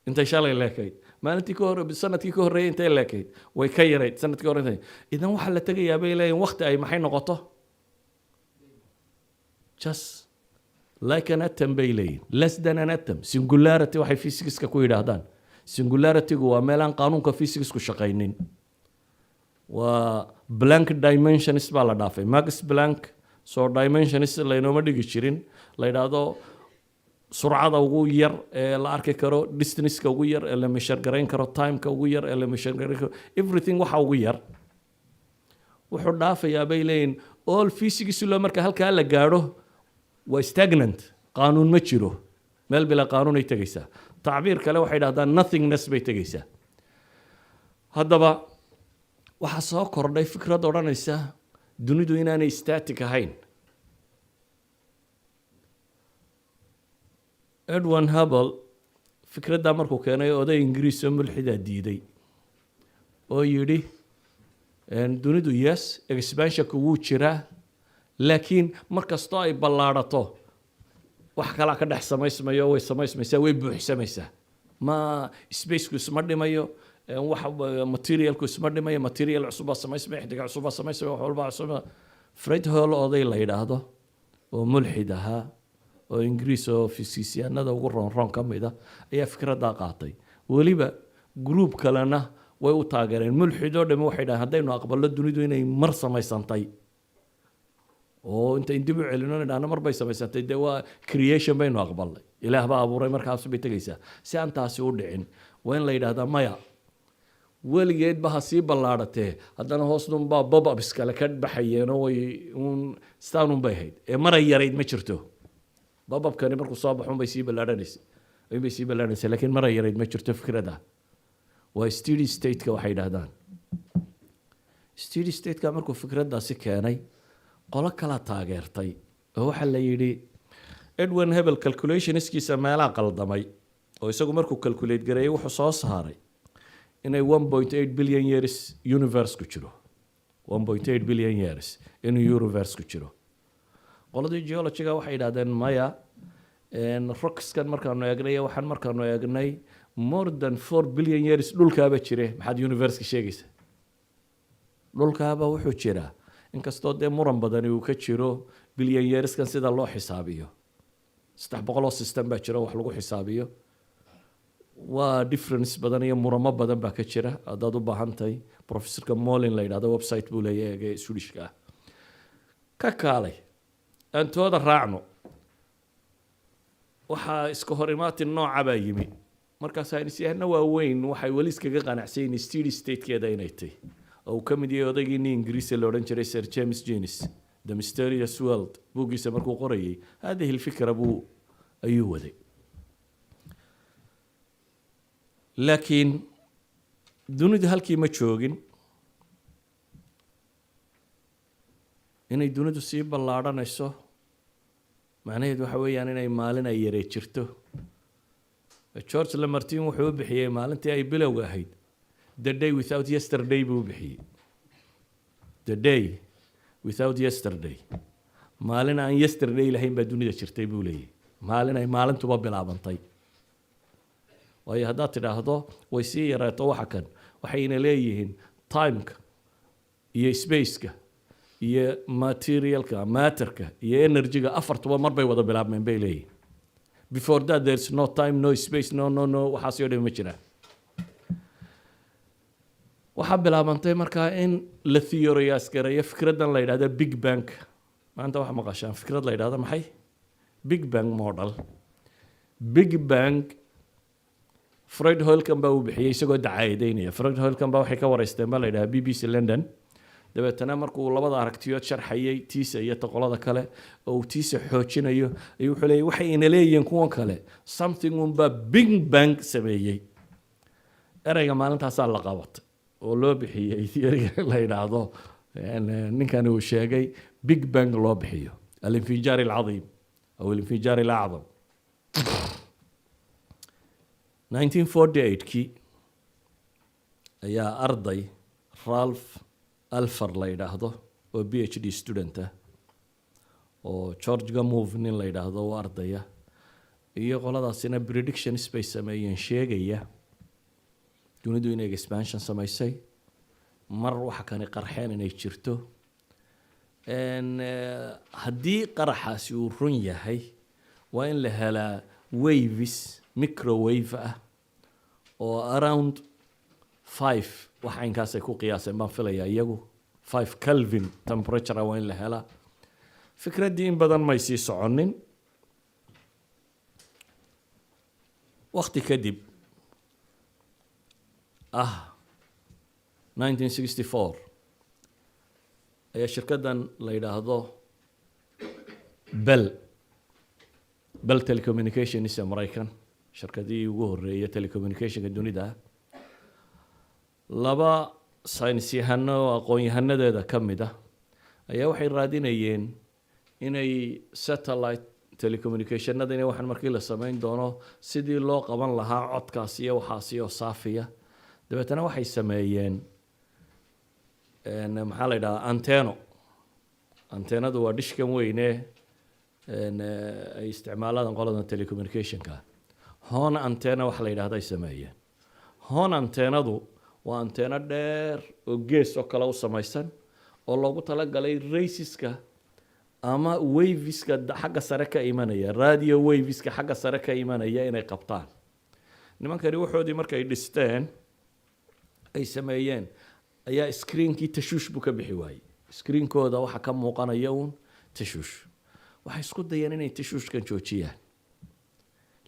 إنتي شلي لك ما أنتي كور بسنة كور إنتي لك ويكيريت سنة كور إنتي إذا واحد لتجي يا بيلي وقت أي محين نقطة just like an atom bay leeyihin less than an atom singularity waxay physics-ka ku yidhaahdaan singularity-gu waa meelaan qaanuunka physics-ku shaqaynin waa blank dimensions baa la dhaafay Max Planck soo dimensions laynooma dhigi jirin la yidhaahdo surcada ugu yar ee la arki karo distance-ka ugu yar ee la measure garayn karo time-ka ugu yar ee la measure garayn karo everything waxa ugu yar wuxuu dhaafayaa bay leeyihin all physics loo marka halkaa la gaadho waa stagnant qaanuun ma jiro meel bila qaanuun ay tagaysaa tacbiir kale waxay yidhahdaan nothingness bay tagaysaa haddaba waxaa soo kordhay fikrad odhanaysa dunidu inaanay static ahayn Edwin Hubble fikraddaa markuu keenay oday ingiriis oo mulxidaa diiday oo yidhi dunidu yes expansionku wuu jiraa laakiin markastoo ay ballaadhato wax kala ka dhex samaysmayo way samaysmaysaa way buuxsamaysaa ma spaceku isma dhimayo wax materialku isma dhimayo material cusub samaysmay xidig cusub samaysmay wax walba cusub Fred Hoyle oday la yiraahdo oo mulxid ahaa oo ingiriis oo fiisiyaanada ugu roon ka mid ah ayaa fikradda qaatay waliba group kalena way u taageereen mulxido dhame waxay dhahaan haddaynu aqbalno dunidu inay mar samaysantay oo inta dib u celino dhaana mar bay samaysantay de waa creation baynu aqbalnay ilaah baa abuuray markaas bay tagaysaa si aan taasi u dhicin waa in la yiraahdaa maya weligeed ba sii ballaadhatee haddana hoosdun baa bob-ups kale ka baxayeen oo way staanun bay ahayd ee maray yarayd ma jirto bob-upkani markuu soo baxun bay sii ballaadhanaysay laakiin maray yarayd ma jirto fikradda waa steady state-ka waxay yidhaahdaan steady state-ka markuu fikraddaasi keenay qolo kala taageertay oo waxaa la yidhi Edwin Hubble calculationskiisa meelaha qaldamay oo isagu markuu calculate gareeyay wuxuu soo saaray inay 1.8 billion years universe ku jiro 1.8 billion years inuu universe ku jiro qoladii geology-ga waxay yidhaahdeen maya rockskan markaanu eegnay waxaan markaanu eegnay more than 4 billion years dhulkaaba jire maxaad universe-ka sheegaysa dhulkaaba wuxuu jiraa inkastoo dee muran badani uu ka jiro billion yearskan sida loo xisaabiyo 300 system baa jiro wax lagu xisaabiyo waa difference badan iyo muramo badan baa ka jira haddaad u baahan tahay professorka Molin la yidhaahdo website buu leeyahay Swedishka ka kaalay antooda raacno waxaa iska hor imaatin nooca baa yimi marka saynisyahana waaweyn waxay wali iskaga qanacsan steady state-keeda inay tahay oo ka mid yahay odaygii Ingiriis la odhan jiray Sir James Jenis The Mysterious World buugiisa markuu qorayay هذه الفكرة buu ayuu waday laakiin dunidu halkii ma joogin inay dunidu sii ballaadhanayso macnaheedu waxa weeyaan inay maalin ay yaree jirto. George Lamartine wuxuu u bixiyey maalintii ay bilowga ahayd the day without yesterday buu bixiyey. The day without yesterday. maalin aan yesterday lahayn baa dunida jirtay buu leeyahay. maalin ay maalintuba bilaabantay. waayo haddaad tidhaahdo way sii yaraato waxa kan waxayna leeyihiin timeka iyo spaceka iyo materialka matterka iyo energyga afartuba mar bay wada bilaabmeen bay leeyihiin. Before that there's no time, no space, no waxaas oo dhan ma jiraan. waxaa bilaabantay markaa in la theorize gareeyo fikraddan la yidhaahdo Big Bang. maanta waxaa maqashaan fikrad la yidhaahdo maxay? Big Bang model. Big Bang Fred Hoylekan baa uu bixiyey isagoo dacaayadeynaya. Fred Hoylekan baa waxay ka wareysteen baa la yidhaahdaa BBC London. dabeetana markuu labada aragtiyood sharxayay tiisa iyo toqolada kale oo uu tiisa xoojinayo ayuu wuxuu leeyahay waxay ina leeyihiin kuwan kale something unbaa Big Bang sameeyey. erayga maalintaasaa la qabatay oo loo bixiyey theoryga la yidhaahdo ninkani uu sheegay Big Bang loo bixiyo al-infijaar al-cadiim aw al-infijaar al-acdam. 1948kii ayaa arday Ralph Alpher la yidhaahdo oo PhD student ah oo George Gamow nin la yidhaahdo oo ardaya iyo qoladaasina predictions bay sameeyeen sheegaya dunidu inay expansion samaysay mar waxa kan qarxeen inay jirto. haddii qaraxaasi uu run yahay waa in la helaa waves microwave ah oo around 5 waxa inkaasay ku qiyaaseen baan filayaa iyagu 5 Kelvin temperature waa in la helaa. fikraddii in badan may sii soconin. waqti kadib 1964 ayaa shirkaddan la yidhaahdo Bell Telecommunications ee Maraykan shirkadii ugu horreeyay telecommunicationka dunida laba saynis yahano oo aqoon-yahanadeeda ka mid ah ayaa waxay raadinayeen inay satellite telecommunicationada inay waxaan markii la samayn doono sidii loo qaban lahaa codkaas iyo waxaas iyo saafiya. dabeetana waxay sameeyeen maxaa la yidhahdaa anteenadu waa dhishkan weyne ay isticmaalaan qoladan telecommunicationka. horn antenna waxa la yidhaahdo ay sameeyeen. horn anteenadu waa anteeno dheer oo gees oo kale u samaysan oo loogu talagalay raysiska ama waveska xagga sare ka imanaya radio waveska xagga sare ka imanaya inay qabtaan. nimankani waxoodii markay dhisteen ay sameeyeen ayaa screenkii tashuush buu ka bixi waayey. screenkooda waxa ka muuqanaya uun tashuush. waxay isku dayeen inay tashuushkan joojiyaan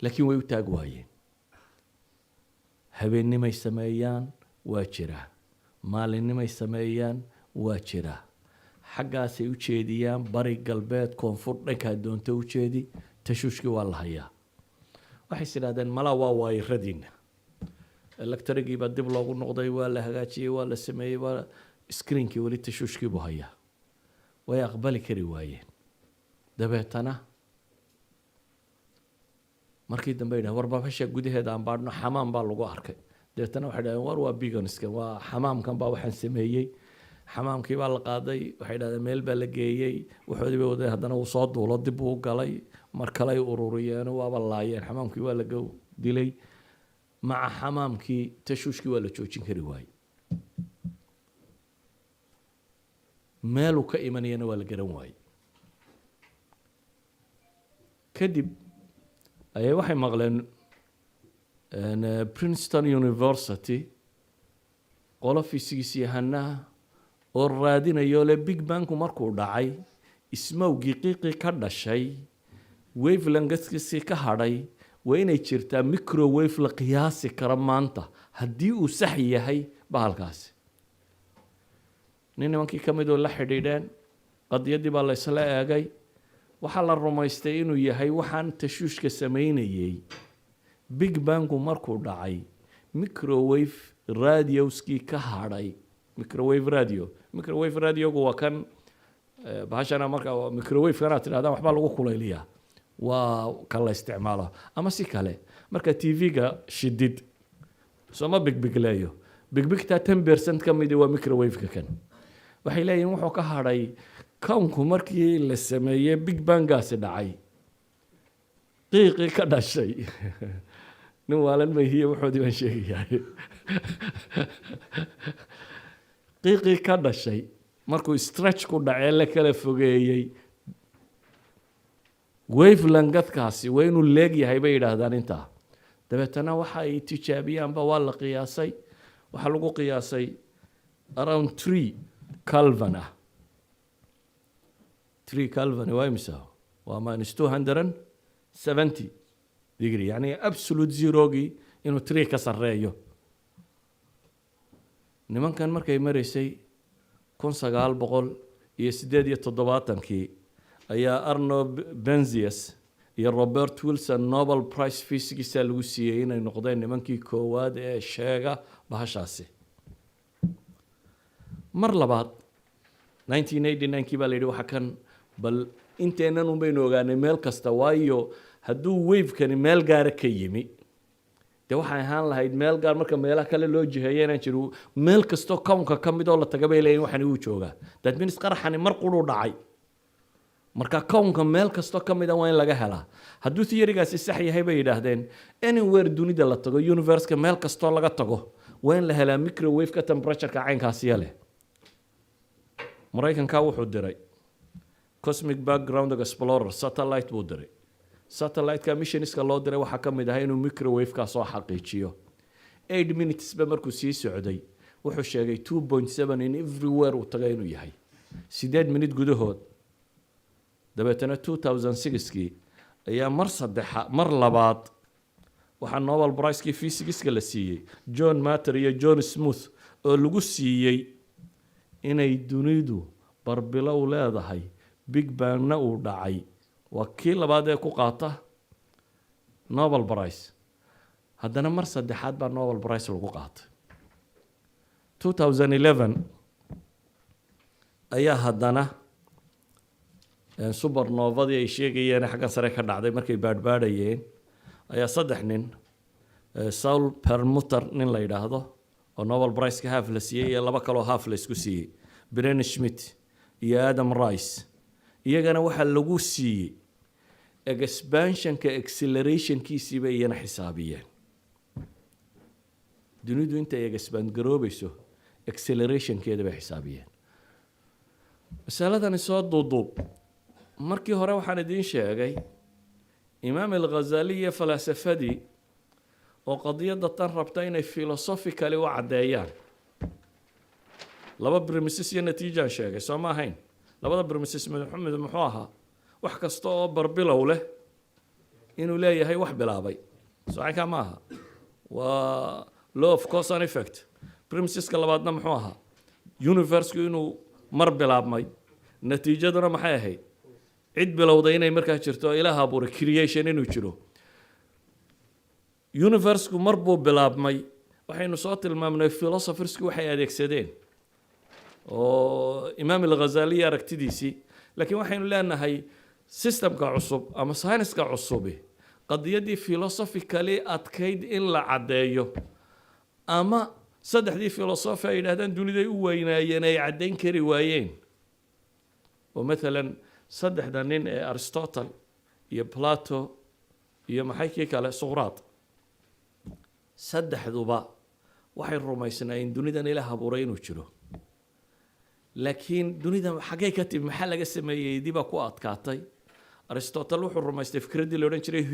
laakiin way u taag waayeen. habeennimay sameeyaan waa jiraa, maalinimay sameeyaan waa jiraa, xaggaasay u jeediyaan bari galbeed koonfur dhankaa doonto u jeedi tashuushkii waa la hayaa. waxay is idhahdeen malaa waa waayiradiina electrigii baa dib loogu noqday waa la hagaajiyey waa la sameeyey waa screenkii weli tashuushkii buu hayaa. way aqbali kari waayeen. dabeetana markii dambe yidhahdeen war babasha gudaheeda aan baadhno xamaam baa lagu arkay. dabeetana waxay dhahdeen war waa biganiskan waa xamaamkan baa waxaan sameeyey. xamaamkii baa la qaaday waxay dhahdeen meel baa la geeyey waxoodii bay wadeen haddana uu soo duulo dib uu galay mar kale ay ururiyeen waaba laayeen xamaamkii waa laga dilay. maca xamaamkii tashuushkii waa la joojin kari waayey. meeluu ka imanayana waa la garan waayey. kadib ayay waxay maqleen Princeton University qolo physics yahanaha oo raadinayo le Big Bang markuu dhacay ismowgii qiiqii ka dhashay wavelengthkiisii ka hadhay waa inay jirtaa microwave la qiyaasi kara maanta haddii uu sax yahay bahalkaasi. nimankii ka mid oo la xidhiidheen qadiyadii baa la isla eegay waxaa la rumaystay inuu yahay waxaan tashuushka samaynayay Big Bangu markuu dhacay microwave radioskii ka hadhay. microwave radiogu waa kan bahashana marka microwave kana tiraahdaa waxba lagu kulayliyaa waa kala isticmaalo ama si kale marka TV-ga shidid soma bigbigleeyo bigbigta 10% ka mid waa microwave-ka kan waxay leeyihiin wuxuu ka hadhay kownku markii la sameeyay big bang-gaasi dhacay qiiqii ka dhashay nin waalan mahiye wuxuu diiwaan sheegayaa qiiqii ka dhashay markuu stretch ku dhacay la kala fogeeyay wavelength-kaasi waa inuu leegyahay bay yidhaahdaan intaa dabeetana waxa ay tijaabiyaanba waa la qiyaasay waxaa lagu qiyaasay around 3 Kelvin 3 Kelvin waa imisa waa minus 270 degree يعني absolute zero-gii inuu 3 ka sarreeyo nimankan markay maraysay 1978kii ayaa Arnold Benzies iyo Robert Wilson Nobel Prize Physics lagu siiyay inay noqdeen nimankii koowaad ee sheega bahashaasi mar labaad 1989kii baa la yidhi waxa kan bal inteenan un baynu ogaanay meel kasta waayo hadduu wave-kani meel gaara ka yimi dee waxay ahaan lahayd meel gaar marka meelaha kale loo jiheeyo inaan jiro meel kastoo kownka ka mid oo la taga bay leeyihin waxani uu joogaa that means qaraxani mar qudhuu dhacay marka kownka meel kastoo ka mid a waa in laga helaa hadduu theory-gaasi sax yahay bay yidhaahdeen anywhere dunida la tago universe-ka meel kastoo laga tago waa in la helaa microwave-ka temperature-ka caynkaasiya leh maraykanka wuxuu diray cosmic background explorer satellite buu diray satellite-ka missionska loo diray waxaa ka mid ahaa inuu microwave-ka soo xaqiijiyo 8 minutes ba markuu sii socday wuxuu sheegay 2.7 in everywhere uu tagay inuu yahay 8 minute gudahood dabeetana 2006kii ayaa mar labaad waxaa Nobel Prize-kii physics-ka la siiyey John Matter iyo John Smoot oo lagu siiyey inay dunidu barbilow leedahay big bang-na uu dhacay waa kii labaad ee ku qaata Nobel Prize haddana mar saddexaad baa Nobel Prize lagu qaatay 2011 ayaa haddana supernova-dii ay sheegayeen xaggan sare ka dhacday markay baadhbaadhayeen ayaa 3 nin Saul Perlmutter nin la yidhaahdo oo Nobel Prize-ka half la siiyey iyo 2 kaloo half la isku siiyey Bren Schmidt iyo Adam Rice iyagana waxaa lagu siiyey expansion-ka acceleration-kiisii bay iyana xisaabiyeen dunidu intay expand garoobayso acceleration-keeda bay xisaabiyeen masaladani soo duuduub markii hore waxaan idiin sheegay Imaam al-Ghazali iyo falaasafadii oo qadiyadda tan rabta inay philosophically u caddeeyaan 2 premises iyo natiijaan sheegay soo ma ahayn labada premises Maxamed muxuu ahaa wax kasta oo barbilow leh inuu leeyahay wax bilaabay soo ma aha waa law of cause and effect premises-ka labaadna muxuu ahaa universe-ku inuu mar bilaabmay natiijaduna maxay ahayd cid bilowday inay markaa jirto ilaaha abuuray creation inuu jiro universe-ku mar buu bilaabmay waxaynu soo tilmaamnay philosophers-ku waxay adeegsadeen oo Imaam al-Ghazali aragtidiisii laakiin waxaynu leenahay systemka cusub ama science-ka cusub qadiyadii philosophically adkayd in la caddeeyo ama saddexdii philosophy ay yidhaahdaan duniday u weynaayeen ay caddayn kari waayeen oo maalan saddexda nin ee Aristotle iyo Plato iyo maxay kii kale Socrates saddexduba waxay rumaysnaayeen dunidan Ilaah abuuray inuu jiro laakiin dunida xagee ka timi maxaa laga sameeyay diba ku adkaatay Aristotle wuxuu rumaystay fikradii la oran jiray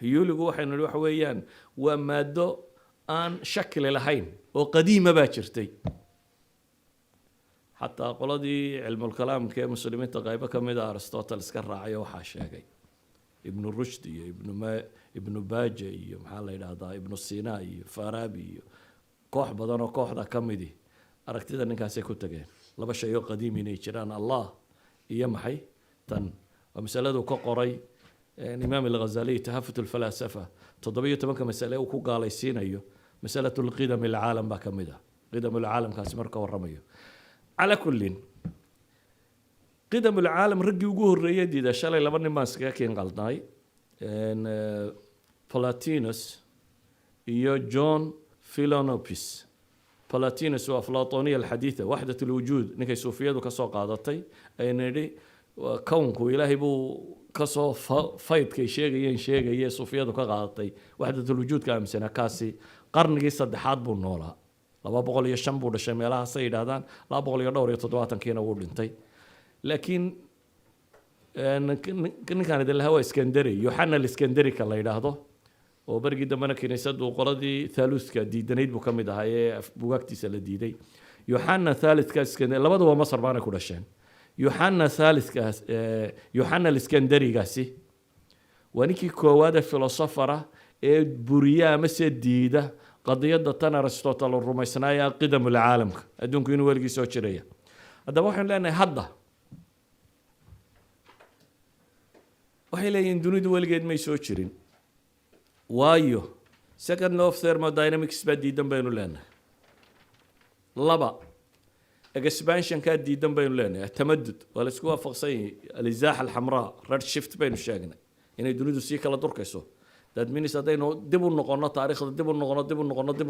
hiyuligu waxaynu wax weeyaan waa maado aan shakli lahayn oo qadiima baa jirtay حتى قلدي علم الكلام كمسلمين تقريبا كميدا أرسطوطل سكر راعي وحاشاقي ابن الرشد ابن باجي محل هذا ابن السيناء فارابي كوح بدن وكوح ذا كمدي أركتي ذا نكاسي كتجين لبا شيء قديم ينيشران الله يمحي تن ومسألة كقري الإمام الغزالي تهافت الفلاسفة تضبيه تبقى مسألة وكو قال يسين مسألة القدم العالم بكمدة قدم العالم كاسمرك والرميه على كل qidam alcaalam raggii ugu horreeyay diida shalay laba nin baan iskaga keen qaldnay Plotinus iyo John Philonopis. Plotinus waa Aflatoniya alxadiitha waxdat alwujuud ninkay suufiyadu ka soo qaadatay ay nidhi kownku ilaahay buu kasoo faydkay sheegayeen suufiyadu ka qaadatay waxdat alwujuudka aaminsanaa kaasi qarnigii saddexaad buu noolaa 205 buu dhashay meelahaasay yidhaahdaan 270kiina wuu dhintay laakiin ninkaan idin lahaa waa iskandari yoxana aliskandari ka la yidhaahdo oo barigii dambena kiniisadu qoladii thaaluthka diidanayd buu ka mid ahaa ee bugaagtiisa la diiday yoxana thaalithka iskandari labaduba masar baanay ku dhasheen yoxana thaalithkaas yoxana aliskandarigaasi waa ninkii koowaad ee filosofara ee buriya ama se diida qadiyadda tan aristotle rumaysnaaya qidam alcaalamka adduunku inuu weligii soo jiraya haddaba waxaynu leenahay hadda waxay leeyihiin dunidu weligeed may soo jirin waayo second law of thermodynamics baa diidan baynu leenahay laba expansionkaa diidan baynu leenahay tamadud waa la isku waafaqsan yahay alizaaxa alxamraa red shift baynu sheegnay inay dunidu sii kala durkayso that means haddaynu dib u noqono taariikhda dib u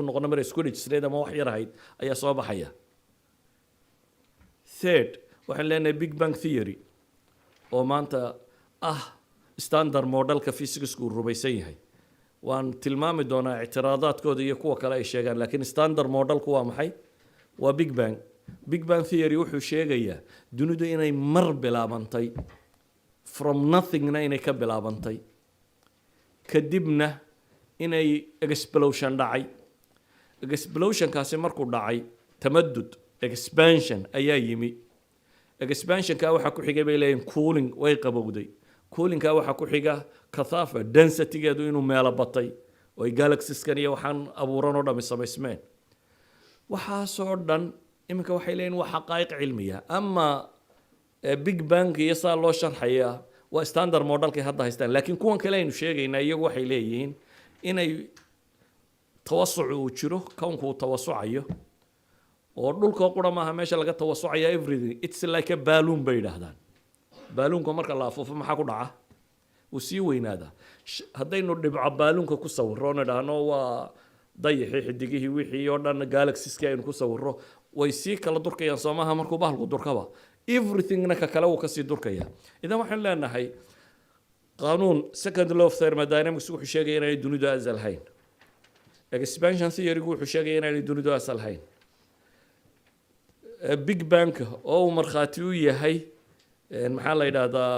noqono mar isku dhijisneed ama wax yar ahayd ayaa soo baxaya third waxaan leenahay big bang theory oo maanta standard modelka physicsku rumaysan yahay waan tilmaami doonaa ictiraadaadkooda iyo kuwa kale ay sheegaan laakiin standard modelku waa maxay waa big bang theory wuxuu sheegayaa dunidu inay mar bilaabantay from nothingna inay ka bilaabantay kadibna inay explosion dhacay explosionkaasi markuu dhacay tamadud expansion ayaa yimi expansionka waxaa ku xigay bay leeyihin cooling way qabowday coolingka waxaa ku xiga kathafa densitygeedu inuu meelo batay oo galaxieskan iyo waxaan abuuran oo dhami samaysmeen waxaasoo dhan iminka waxay leeyihin waa xaqaa'iq cilmiya ama big bang iyo saa loo sharxaya waa standard modelkay hadda haystaan laakiin kuwan kale aynu sheegaynaa iyagu waxay leeyihiin inay tawasuc uu jiro kownku uu tawasucayo oo dhulkoo qura maaha meesha laga tawasucaya everything it's like a balloon bay yidhaahdaan baaluunka marka la afuufo maxaa ku dhaca wuu sii weynaadaa haddaynu dhibco baaluunka ku sawirro nidhaahno waa dayaxii xidigihii wixii oo dhan galaxieska aynu ku sawirro way sii kala durkayaan soomaha markuu bahalku durkaba everythingna ka kale wuu kasii durkaya idan waxaan leenahay qaanuun second law of thermodynamics wuxuu sheegaya inaanay dunidu asal hayn expansion theorygu wuxuu sheegaya inaanay dunidu asal hayn big bang oo uu markhaati u yahay maxaa la yidhaahdaa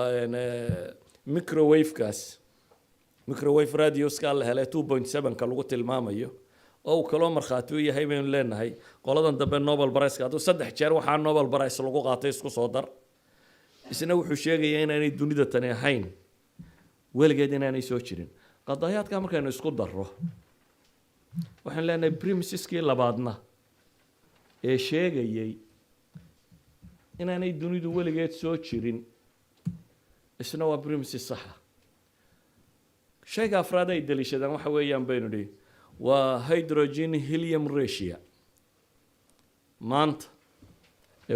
microwave radioska la helay 2.7ka lagu tilmaamayo oo uu kaloo markhaati u yahay baynu leenahay qoladan dambe Nobel Prize hadduu 3 jeer waxaa Nobel Prize lagu qaatay isku soo dar isna wuxuu sheegayaa inaanay dunida tani ahayn weligeed inaanay soo jirin qadayaadka markaynu isku darro waxaan leenahay premiseski labaadna ee sheegayay inaanay dunidu weligeed soo jirin isna waa premises saxa shayga afraad ay daliishadaan waxa weeyaan baynu dhihi waa hydrogen helium ratio maanta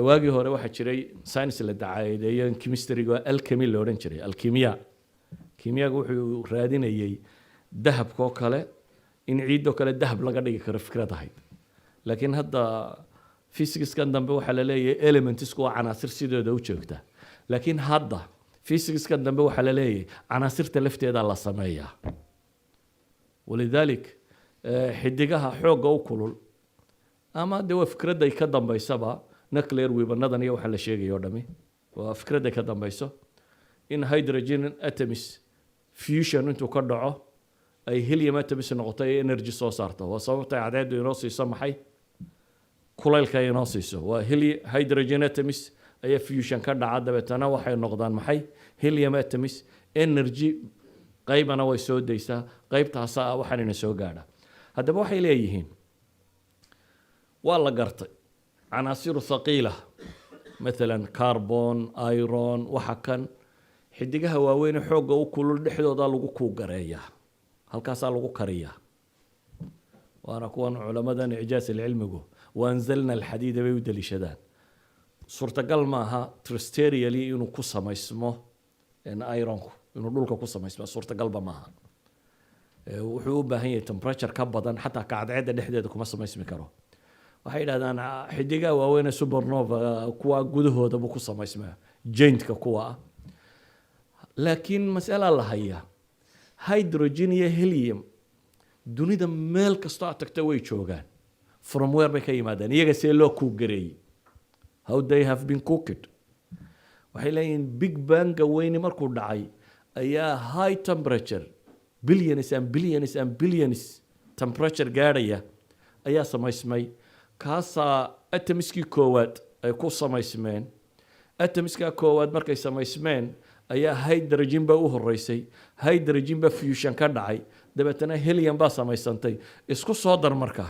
waagii hore waxaa jiray science la dacaadeeyo chemistryga alchemy la odhan jiray alkimiya kimiyaga wuxuu raadinayay dahabkoo kale in ciidoo kale dahab laga dhigi karo fikrad ahayd laakiin hadda physicskan dambe waxaa la leeyahay elementsku waa canaasir sidooda u joogta laakiin hadda physicskan dambe waxaa la leeyahay canaasirta lafteeda la sameeyaa walidalik xidigaha xoogga u kulul ama dee waa fikradda ay ka dambaysaba nuclear weapanadan iyo waxaa la sheegaya oo dhami waa fikradda ay ka dambayso in hydrogen atoms fusion intuu ka dhaco ay helium atoms noqoto ay energy soo saarto waa sababta cadceedu inoo siiso maxay kulaylka inoo siiso waa hydrogen atoms ayaa fusion ka dhaca dabeetana waxay noqdaan maxay helium atoms energy qaybana way soo daysaa qaybtaasa waxaan ina soo gaadha haddaba waxay leeyihiin waa la gartay canaasiru thaqiila maalan carbon iron waxa kan xidigaha waaweyn xoogga u kulul dhexdooda lagu kuugareeyaa halkaasaa lagu kariyaa waana kuwan culamadan ijaas cilmigu waanzalna alxadiida bay u daliishadaan suurtagal maaha terrestrially inuu ku samaysmo ironku inuu dhulka ku samaysmo suurtagalba maaha wuxuu u baahan yahay temperature ka badan xataa kacadceedda dhexdeeda kuma samaysmi karo waxay yidhahdaan xidigaha waaweyn ee supernova kuwa gudahooda buu ku samaysmaa giantka kuwa ah laakiin mas'ala la hayaa hydrogen iyo helium dunida meel kastoo aad tagta way joogaan from where bay ka yimaadaan iyaga see loo cook gareeyey how they have been cooked waxay leeyihiin big banga weyni markuu dhacay ayaa high temperature billions and billions and billions temperature gaadhaya ayaa samaysmay kaasaa atomiskii koowaad ay ku samaysmeen atomiskaa koowaad markay samaysmeen ayaa hydrogen baa u horeysay hydrogen baa fusion ka dhacay dabeetana helium baa samaysantay isku soo dar markaa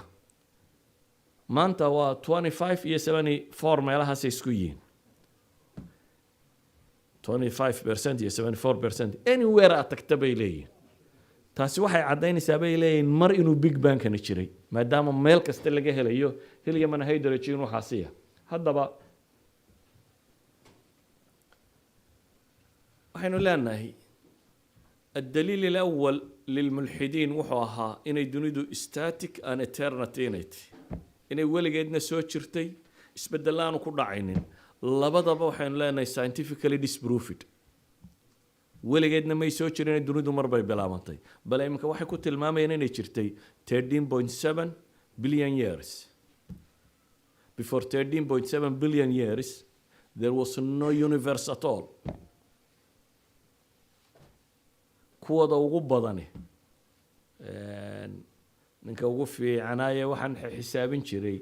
maanta waa 25 iyo 74 meelahaasay isku yihiin 25% iyo 74% anywhere aad tagta bay leeyihin taasi waxay caddaynaysaa bay leeyihin mar inuu big bankana jiray maadaama meel kasta laga helayo helium and hydrogen waxaasiya haddaba waxaynu leenahay الدليل الأول للملحدين وحوها إن الدنيا static and eternity inay weligeedna soo jirtay isbedelaan ku dhacaynin labadaba waxaan leenahay scientifically disproved weligeedna may soo jirin dunidu mar bay bilaabantay bal imika waxay ku tilmaamayeen inay jirtay 13.7 billion years before 13.7 billion years there was no universe at all kuwada ugu badani ninka ugu fiicanaaya waxaan xisaabin jiray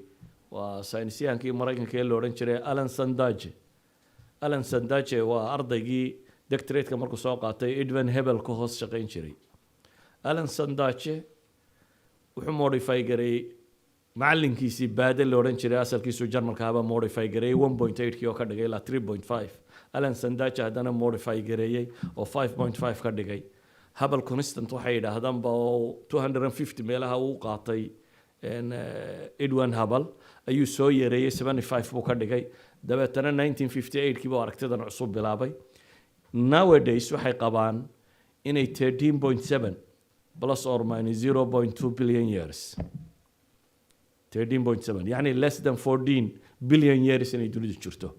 waa saynisyahankii Mareykanka ee la oran jiray Alan Sandage waa ardaygii doctorate-ka markuu soo qaatay Edwin Hubble ka hoos shaqayn jiray Alan Sandage wuxuu modify garay macalinkiisii baade la oran jiray asalkiisu Jarmalka haba modify garay 1.8 kii oo ka dhigay ilaa 3.5 Alan Sandage hadana modify gareeyay oo 5.5 ka dhigay Hubble constant waxay yidhaahdaan ba 250 meelaha uu qaatay Edwin Hubble ayuu soo yareeyay 75 buu ka dhigay dabeetana 1958 kii buu aragtidan cusub bilaabay nowadays waxay qabaan inay 13.7 plus or minus 0.2 billion years 13.7 يعني less than 14 billion years inay dunidu jirto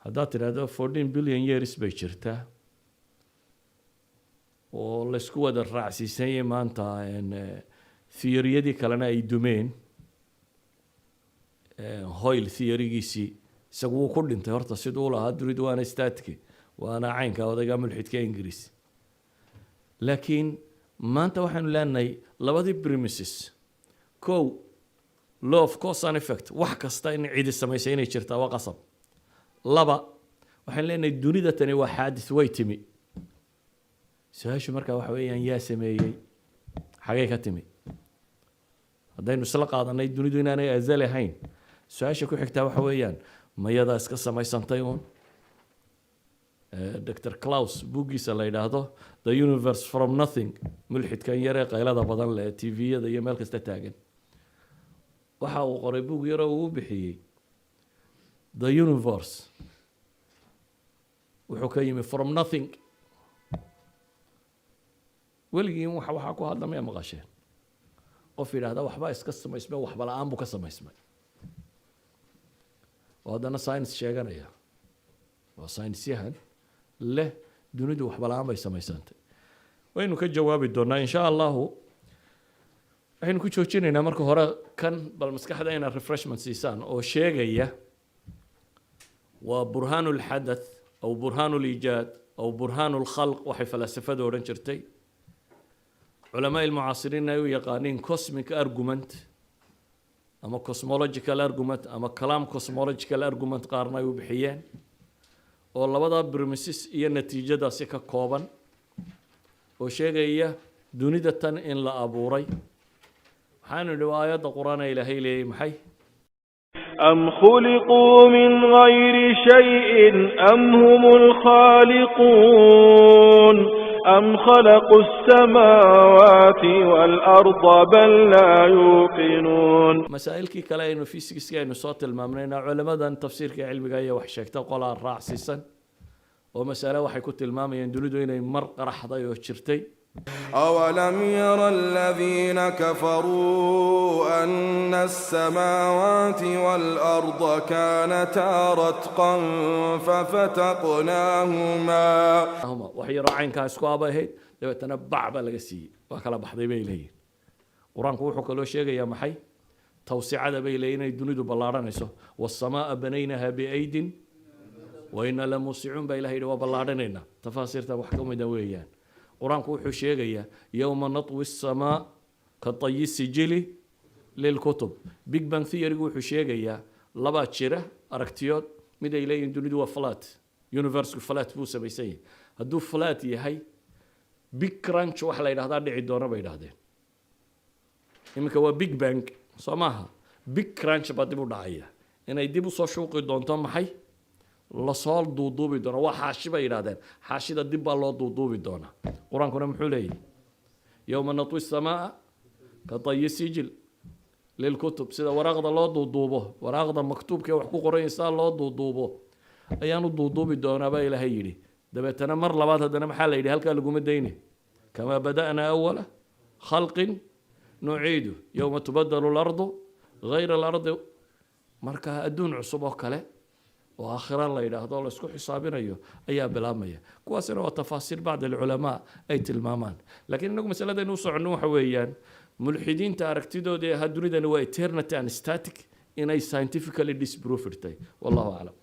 haddaad tidhaahdo 14 billion years bay jirtaa oo laysku wada raacsiisanyay maanta theoryadii kalena ay dumeen Hoyle theorygiisii isagu wuu ku dhintay horta siduu lahaa dunidu waana static waana caynka odayga mulxidka Ingiriis laakiin maanta waxaanu leenahay labadii premises kow law of cause and effect wax kasta in cid samaysay inay jirtaa waa qasab laba waxaan leenahay dunida tani waa xaadis way timi سهاش مركا وحويان يا سميي حقيقة تمي هذين وسلق هذا نيد دوني أنا أزال هين سهاش كل حكتا وحويان ما يدا اسكسا ما يسنتيون دكتور كلاوس بوغي سلايد هذا the universe from nothing ملحد كان يرى قيل هذا بدل التي في هذا يمال كستاجن وحاو قريبوغ يرى وبحي the universe وحكيمي from nothing weligiin waxa ku hadla ma maqasheen qof yiraahdo waxba iska samaysmay waxba la'aan buu ka samaysmay wadana science sheeganaya waa science yahan le dunidu waxba la'aan bay samaysantay waynu ka jawaabi doonaa insha Allah waxaynu ku joojinaynaa marka hore kan bal maskaxda ina refreshment siisan oo sheegaya waa burhanul hadath aw burhanul ijad aw burhanul khalq waxay falsafada oran jirtay علماء المعاصرين يقانين cosmic argument أما cosmological argument أما كلام cosmological argument قارنا يبحيان والله وضع برمسيس هي النتيجة دا سيكا كوبان وشيء هي دونيدة إن لا أبوري حان الرواية القرآن إلهي لي محي أم خلقوا من غير شيء أم هم الخالقون أم خلقوا السماوات والأرض بل لا يوقنون. مسائلكي كلا إنه فيزيكس إنه صوت المامنين علماء تفسير كعلم جاية وحشك تقول الراس سن ومسألة وحي كنت المام يندلدو إنه مر راح ضيو شرتي. أولم ير الذين كفروا أن السماوات والأرض كانتا رتقا ففتقناهما. هما وحي راعين كاسكوابا هيد لو تنبع بلغسي وكلا بحضي بيلي قرآن كوحو كلو شيغا يا محي توسعة بيلينا يدندو بلارانيسو والسماء بنيناها بأيد وإنا لموسعون بإلهي وبلارانينا تفاسير تبحكم دويان قرآن كوحو شيغا يوم نطوي السماء كطي السجل للكتب بيج بانج ثيوري كوحو شيغا لبا جيره aragtiyood mid ay leeyihiin dunidu waa flat universe flat buu sameeyay hadduu flat yahay big crunch wax la yiraahdaa dhici doona bay yiraahdeen iminka waa big bang soomaha big crunch baa dib u dhacaya inay dib u soo shuuqi doonto maxay la soo duuduubi doona waa xaashi bay yiraahdeen xaashida dib baa loo duuduubi doona quraankuna muxuu leeyahay yawma natwi samaa ka tayyi sijil للكتب سيدا ورقة الله دوبه ورقة مكتوب كي وحكو قرين إنسان الله دوبه أيانو دوبي دونا با إلى هيري دبتنا مر لبات هدنا محل يدي هل كان الديني كما بدأنا أول خلق نعيده يوم تبدل الأرض غير الأرض مركها أدون عصبه كله وآخر الله إلى هذول اسكو حسابنا أيها بلامية كواسنا وتفاصيل بعض العلماء أي تلمامان لكن إنكم مسألة نوصع نوح ويان ملحدين تاركتيدو دي هادونيدان وا eternity and static in a scientifically disproved والله أعلم.